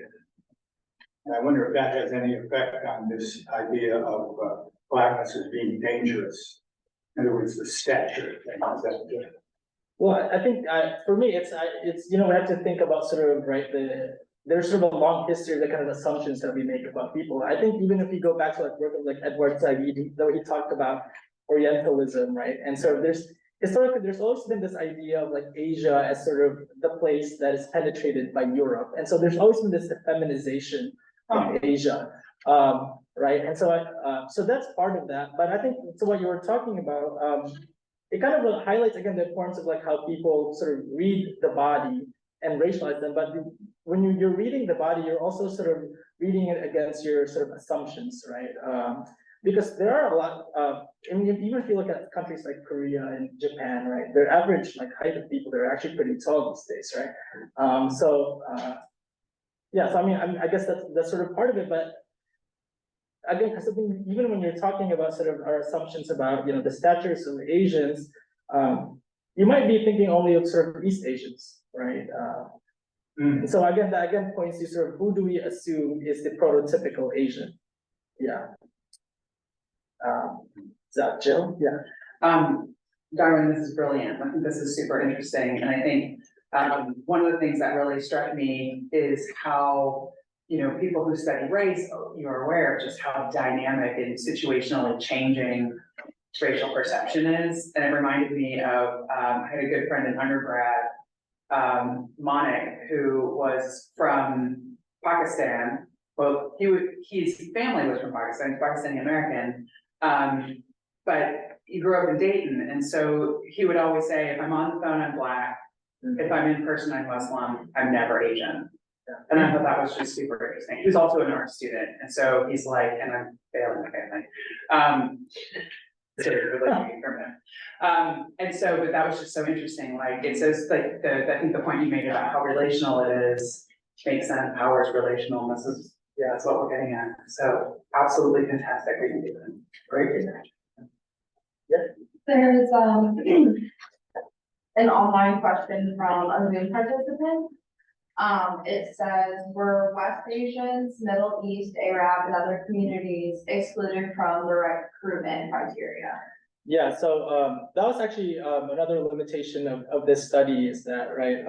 And I wonder if that has any effect on this idea of blackness as being dangerous. In other words, the stature thing. Is that good? Well, I think for me, it's we have to think about sort of there's sort of a long history of the kind of assumptions that we make about people. I think even if you go back to like work of like Edward Said, though he talked about Orientalism, right? And so historically, there's always been this idea of like Asia as sort of the place that is penetrated by Europe. And so there's always been this effeminization of Asia, right? And so so that's part of that. But I think, so what you were talking about, it kind of highlights again the importance of like how people sort of read the body and racialize them. But when you're reading the body, you're also sort of reading it against your sort of assumptions, right? Because there are a lot, even if you look at countries like Korea and Japan, right, their average like height of people, they're actually pretty tall these days, right? So I mean, I guess that's sort of part of it, but again, because even when you're talking about sort of our assumptions about, the statures of Asians, you might be thinking only of sort of East Asians, right? So again, that again points to sort of who do we assume is the prototypical Asian? Yeah. Is that Jill? Yeah. Darwin, this is brilliant. I think this is super interesting. And I think one of the things that really struck me is how, people who study race, you're aware of just how dynamic and situationally changing racial perception is. And it reminded me of, I had a good friend in undergrad, Monik, who was from Pakistan. Well, his family was from Pakistan, he's Pakistani American, but he grew up in Dayton, and so he would always say, if I'm on the phone, I'm Black. If I'm in person, I'm Muslim. I'm never Asian. And I thought that was just super interesting. He was also an art student, and so he's like, and I'm failing my family. So really permanent. And so, but that was just so interesting. Like it says, like I think the point you made about how relational it is makes sense. Power is relational. And this is, that's what we're getting at. So absolutely fantastic reading, David. Great. There's an online question from a Zoom participant. It says, were West Asians, Middle East, Arab, and other communities excluded from the recruitment criteria? Yeah, so that was actually another limitation of this study is that, right?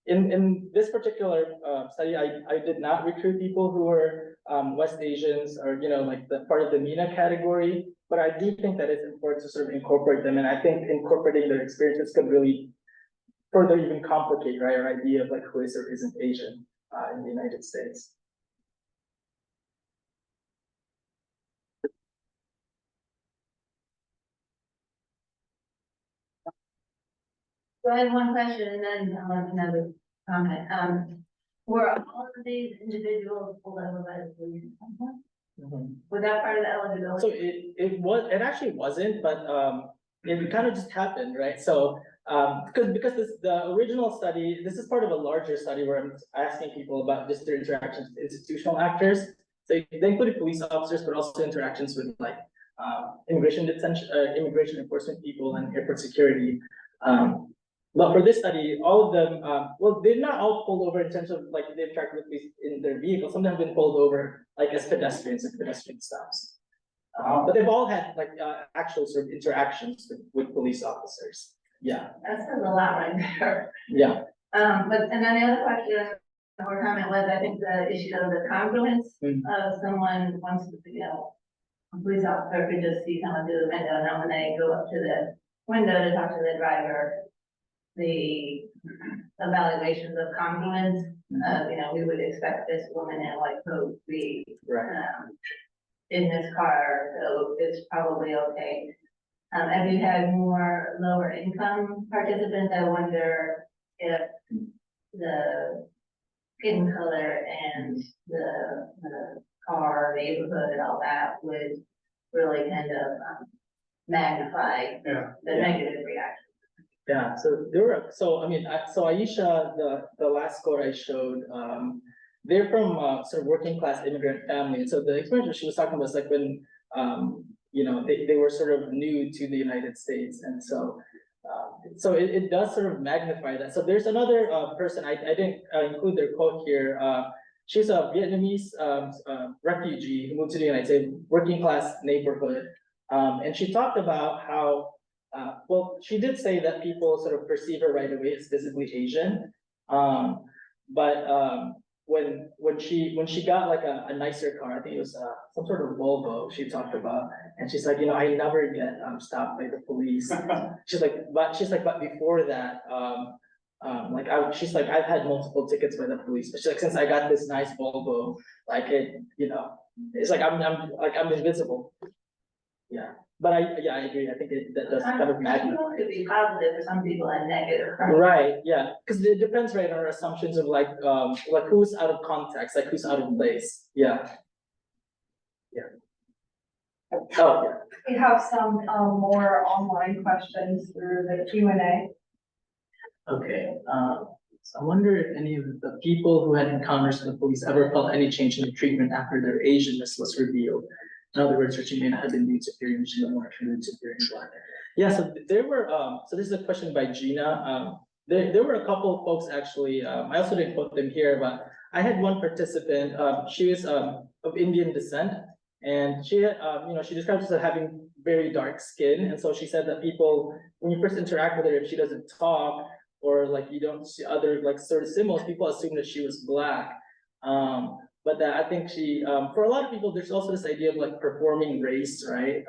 In this particular study, I did not recruit people who were West Asians or, like the part of the MENA category, but I do think that it's important to sort of incorporate them. And I think incorporating their experiences could really further even complicate, right, our idea of like who is or isn't Asian in the United States. So I had one question and then I'll have another comment. Were all of these individuals pulled over by the police? Was that part of the eligibility? So it actually wasn't, but it kind of just happened, right? So because the original study, this is part of a larger study where I'm asking people about just their interactions with institutional actors. So they included police officers, but also interactions with like immigration detention, immigration enforcement people and airport security. But for this study, all of them, well, they're not all pulled over in terms of like they interact with police in their vehicles. Some of them have been pulled over like as pedestrians and pedestrian stops. But they've all had like actual sort of interactions with police officers. Yeah. That says a lot right there. Yeah. But and then the other question or comment was, I think the issue of the congruence of someone wants to, a police officer could just see someone through the window, and then when they go up to the window to talk to the driver, the evaluations of congruence, we would expect this woman in white coat to be in this car, so it's probably okay. As you had more lower income participants, I wonder if the skin color and the car, neighborhood, and all that would really kind of magnify the negative reaction. Yeah, so there were, so I mean, so Aisha, the last score I showed, they're from sort of working class immigrant family. So the experience she was talking about is like when, they were sort of new to the United States. And so, so it does sort of magnify that. So there's another person, I didn't include their quote here. She's a Vietnamese refugee who moved to the United States, working class neighborhood. And she talked about how, well, she did say that people sort of perceive her right away as visibly Asian. But when she got like a nicer car, I think it was some sort of Volvo she talked about, and she's like, I never get stopped by the police. She's like, but before that, she's like, I've had multiple tickets by the police, but she's like, since I got this nice Volvo, like it's like I'm invisible. Yeah. But I agree. I think that does kind of magnify. It could be positive for some people and negative. Right. Yeah. Because it depends, right, on our assumptions of like who's out of context, like who's out of place. Yeah. Yeah. Oh, yeah. We have some more online questions through the Q&A. Okay. So I wonder if any of the people who had encounters with the police ever felt any change in the treatment after their Asian-ness was revealed. In other words, she may not have been viewed superior in Asian, but more viewed superior in Black. Yeah, so there were, so this is a question by Gina. There were a couple of folks actually, I also didn't quote them here, but I had one participant, she was of Indian descent, and she had, she describes herself as having very dark skin, and so she said that people, when you first interact with her, if she doesn't talk, or like you don't see other like sort of symbols, people assume that she was Black. But that I think she, for a lot of people, there's also this idea of like performing race, right?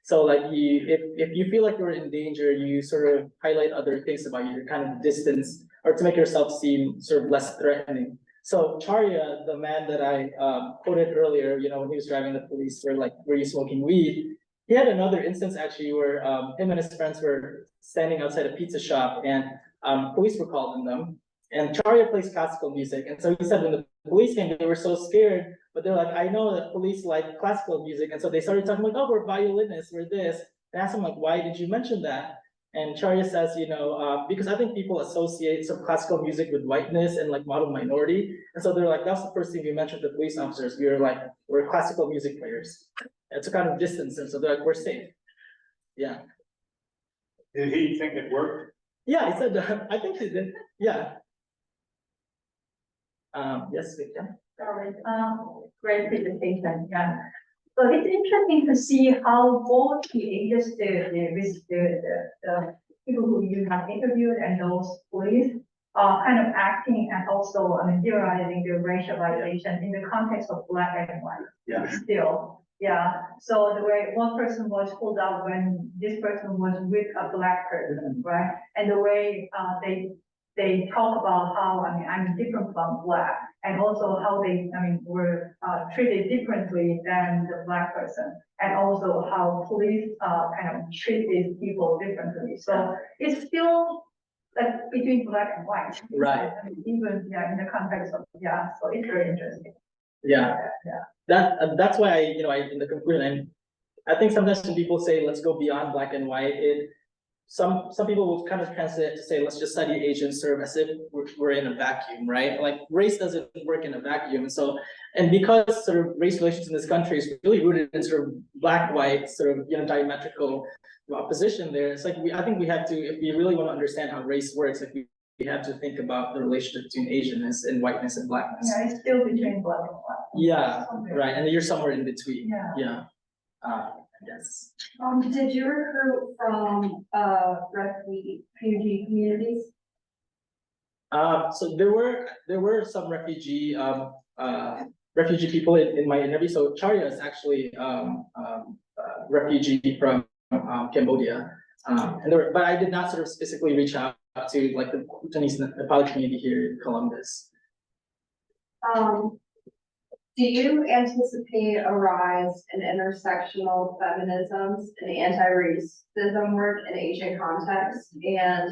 So like if you feel like you're in danger, you sort of highlight other things about you, kind of distance, or to make yourself seem sort of less threatening. So Charya, the man that I quoted earlier, when he was driving the police, were like, were you smoking weed? He had another instance actually where him and his friends were standing outside a pizza shop, and police were called on them. And Charya plays classical music, and so he said when the police came, they were so scared, but they're like, I know that police like classical music, and so they started talking like, oh, we're violinists, we're this. And I asked him like, why did you mention that? And Charya says, because I think people associate some classical music with whiteness and like model minority, and so they're like, that's the first thing we mentioned to the police officers. We were like, we're classical music players. It's a kind of distance, and so they're like, we're safe. Yeah. Did he think it worked? Yeah, he said, I think he did. Yeah. Yes, we can. Sorry, great presentation, yeah. So it's interesting to see how both the ages, the people who you have interviewed and those police are kind of acting and also, theorizing the racialization in the context of Black and white. Yeah. Still, yeah. So the way one person was pulled out when this person was with a Black person, right? And the way they talk about how, I'm different from Black, and also how they, were treated differently than the Black person, and also how police kind of treat these people differently. So it's still like between Black and white. Right. Even, in the context of, so it's very interesting. Yeah. Yeah. That's why I in the conclusion, I think sometimes when people say let's go beyond Black and white, some people will kind of translate it to say let's just study Asians sort of as if we're in a vacuum, right? Like race doesn't work in a vacuum, and because sort of race relations in this country is really rooted in sort of Black-white sort of diametrical opposition there. It's like I think we have to, if we really want to understand how race works, like we have to think about the relationship between Asianness and whiteness and Blackness. Yeah, it's still between Black and white. Yeah, right, and you're somewhere in between. Yeah. Yes. Did you recruit from refugee communities? So there were some refugee people in my interview. So Charya is actually refugee from Cambodia, but I did not sort of specifically reach out to like the Bhutanese Nepali community here in Columbus. Do you anticipate a rise in intersectional feminisms and anti-racism work in Asian context? And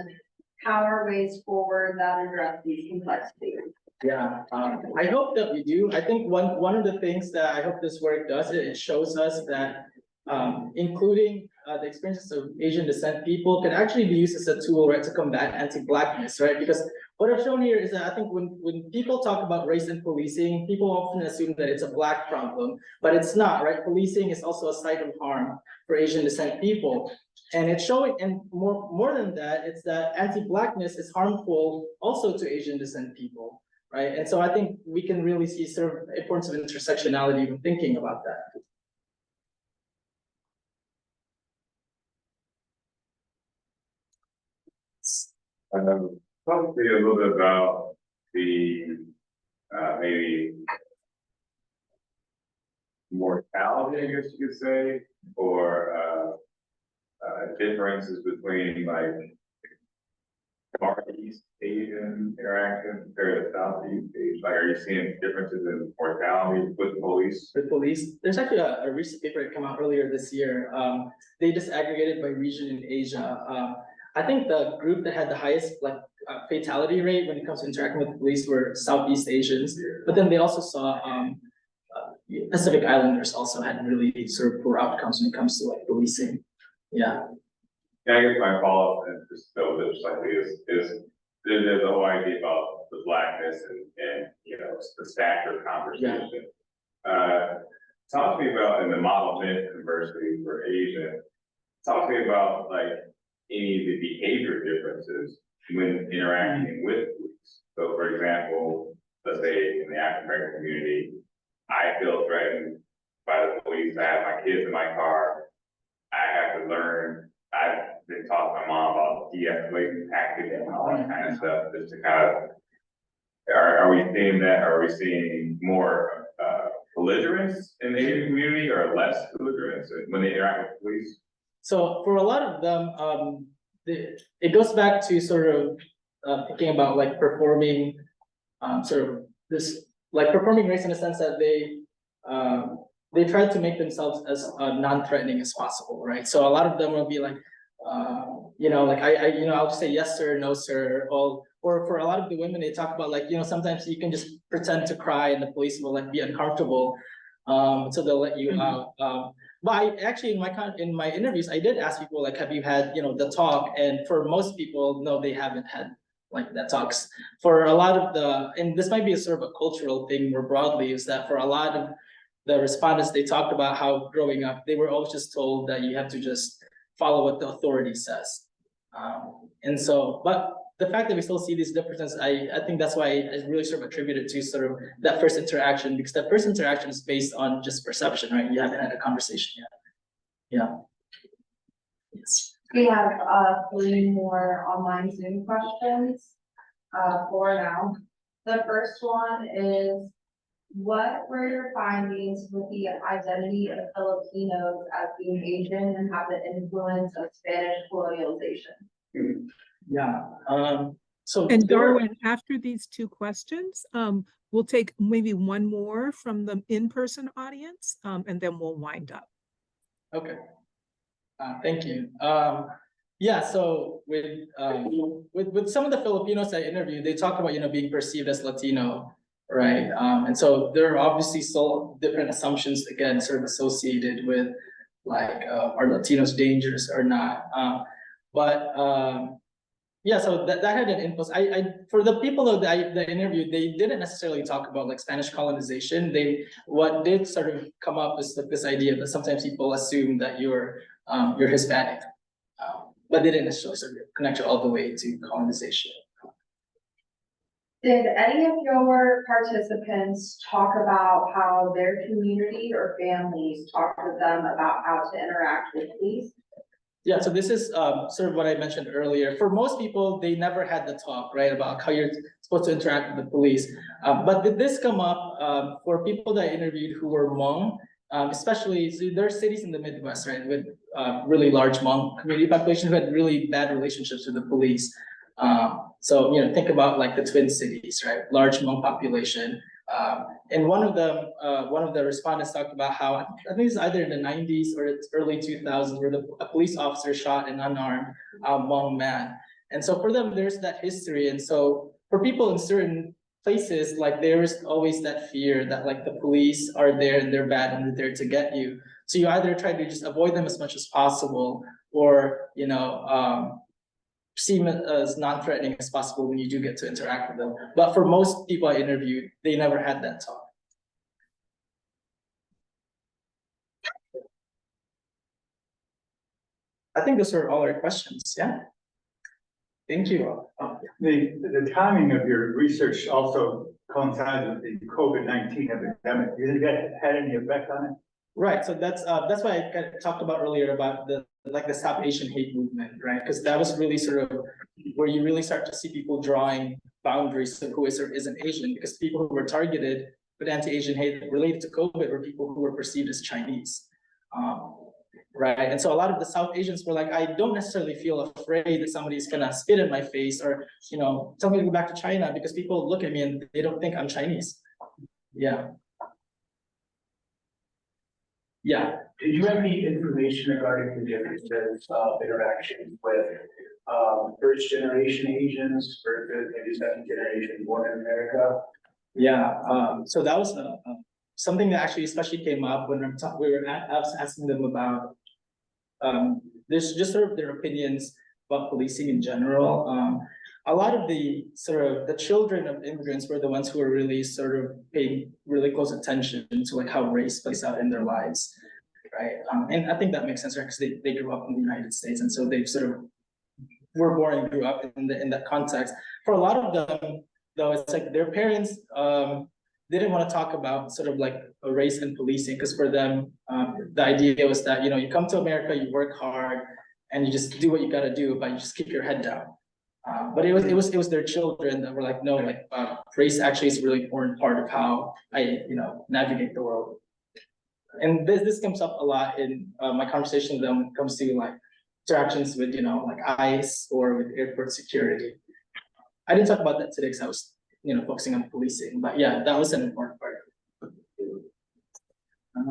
how are ways forward that address these complexities? Yeah, I hope that we do. I think one of the things that I hope this work does, it shows us that including the experiences of Asian descent people can actually be used as a tool, right, to combat anti-Blackness, right? Because what I've shown here is that I think when people talk about race and policing, people often assume that it's a Black problem, but it's not, right? Policing is also a site of harm for Asian descent people. And it's showing, and more than that, it's that anti-Blackness is harmful also to Asian descent people, right? And so I think we can really see sort of importance of intersectionality when thinking about that. Talk to me a little bit about the maybe mortality, I guess you could say, or differences between like Northeast Asian interaction compared to Southeast Asian. Like, are you seeing differences in mortality with police? With police, there's actually a recent paper that came out earlier this year. They disaggregated by region in Asia. I think the group that had the highest fatality rate when it comes to interacting with police were Southeast Asians, but then they also saw Pacific Islanders also had really sort of poor outcomes when it comes to like policing. Yeah. Yeah, I guess my follow-up and just go this slightly is there's the whole idea about the Blackness and the stature conversation. talk to me about, in the model myth conversely for Asian, talk to me about like any of the behavior differences when interacting with police. So for example, let's say in the African American community, I feel threatened by the police, I have my kids in my car, I have to learn, I've been taught by my mom about de-escalation tactics and all that kind of stuff, just to kind of, are we seeing that, are we seeing more, belligerence in the Asian community or less belligerence when they interact with police? So for a lot of them, it goes back to sort of thinking about like performing sort of this, like performing race in the sense that they try to make themselves as non-threatening as possible, right? So a lot of them will be like, like I'll just say yes sir, no sir, or for a lot of the women, they talk about like, sometimes you can just pretend to cry and the police will like be uncomfortable, so they'll let you out. But I actually in my interviews, I did ask people like, have you had the talk? And for most people, no, they haven't had like that talks. For a lot of and this might be a sort of a cultural thing more broadly, is that for a lot of the respondents, they talked about how growing up, they were always just told that you have to just follow what the authority says. And so, but the fact that we still see these differences, I think that's why I really sort of attribute it to sort of that first interaction, because that first interaction is based on just perception, right? You haven't had a conversation yet. Yeah. Yes. We have 3 more online Zoom questions, 4 now. The first one is, what were your findings with the identity of Filipinos as being Asian and have the influence of Spanish colonialization? Yeah. So And Darwin, after these 2 questions, we'll take maybe one more from the in-person audience, and then we'll wind up. Okay. Thank you. Yeah, so with some of the Filipinos I interviewed, they talk about being perceived as Latino, right? And so there are obviously so different assumptions again, sort of associated with like are Latinos dangerous or not? Yeah, so that had an influence. For the people that I interviewed, they didn't necessarily talk about like Spanish colonization. What did sort of come up is like this idea that sometimes people assume that you're Hispanic, but they didn't necessarily sort of connect it all the way to colonization. Did any of your participants talk about how their community or families talked with them about how to interact with police? Yeah, so this is sort of what I mentioned earlier. For most people, they never had the talk, right, about how you're supposed to interact with the police. But did this come up for people that I interviewed who were Hmong, especially, so there are cities in the Midwest, right, with really large Hmong community population who had really bad relationships with the police. So, think about like the Twin Cities, right, large Hmong population. And one of the respondents talked about how, I think it's either in the 90s or it's early 2000s, where a police officer shot an unarmed Hmong man. And so for them, there's that history. And so for people in certain places, like there's always that fear that like the police are there and they're bad and they're there to get you. So you either try to just avoid them as much as possible, or, seem as non-threatening as possible when you do get to interact with them. But for most people I interviewed, they never had that talk. I think those are all our questions, yeah? Thank you. The timing of your research also coincides with the COVID-19 epidemic. Do you think that had any effect on it? Right, so that's why I kind of talked about earlier about the South Asian hate movement, right? Because that was really sort of where you really start to see people drawing boundaries of who is or isn't Asian, because people who were targeted with anti-Asian hate related to COVID were people who were perceived as Chinese, right? And so a lot of the South Asians were like, I don't necessarily feel afraid that somebody's gonna spit in my face or tell me to go back to China, because people look at me and they don't think I'm Chinese. Yeah. Yeah. Did you have any information regarding the differences of interactions with first generation Asians versus maybe second generation born in America? Yeah, so that was something that actually especially came up when I was asking them about there's just sort of their opinions about policing in general. a lot of the sort of the children of immigrants were the ones who were really sort of paying really close attention to like how race plays out in their lives, right? And I think that makes sense, right? Because they grew up in the United States, and so they've sort of were born and grew up in that context. For a lot of them, though, it's like their parents didn't want to talk about sort of like race and policing, because for them, the idea was that, you know, you come to America, you work hard, and you just do what you got to do, but you just keep your head down. But it was their children that were like, no, like race actually is a really important part of how I, you know, navigate the world. And this comes up a lot in my conversation with them when it comes to like interactions with, you know, like ICE or with airport security. I didn't talk about that today because I was, you know, focusing on policing, but yeah, that was an important part.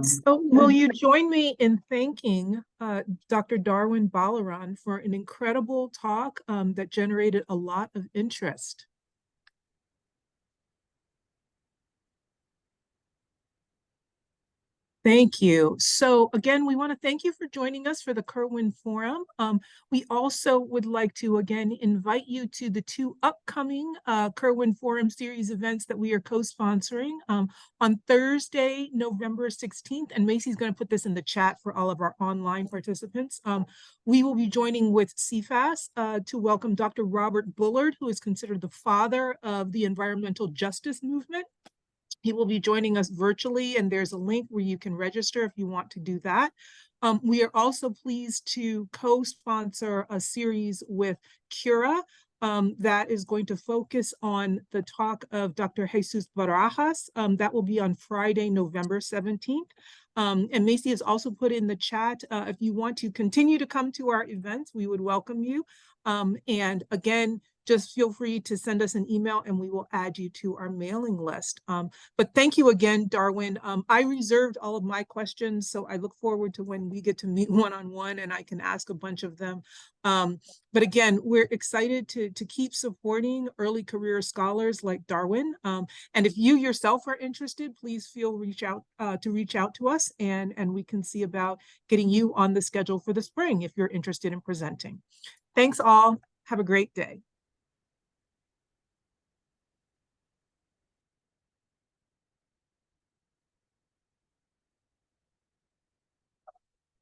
So will you join me in thanking Dr. Darwin Baluran for an incredible talk that generated a lot of interest? Thank you. So again, we want to thank you for joining us for the Kerwin Forum. We also would like to again invite you to the 2 upcoming Kerwin Forum series events that we are co-sponsoring on Thursday, November 16th, and Macy's going to put this in the chat for all of our online participants. We will be joining with CFAS to welcome Dr. Robert Bullard, who is considered the father of the environmental justice movement. He will be joining us virtually, and there's a link where you can register if you want to do that. We are also pleased to co-sponsor a series with Cura that is going to focus on the talk of Dr. Jesus Barajas. That will be on Friday, November 17th. And Macy has also put in the chat, if you want to continue to come to our events, we would welcome you. And again, just feel free to send us an email and we will add you to our mailing list. But thank you again, Darwin. I reserved all of my questions, so I look forward to when we get to meet one-on-one and I can ask a bunch of them. But again, we're excited to keep supporting early career scholars like Darwin. And if you yourself are interested, please reach out to us and we can see about getting you on the schedule for the spring if you're interested in presenting. Thanks all. Have a great day.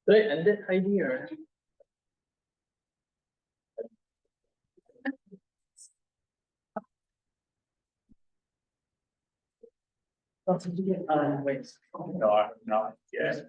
Right, and that idea. Wait. No, not yet.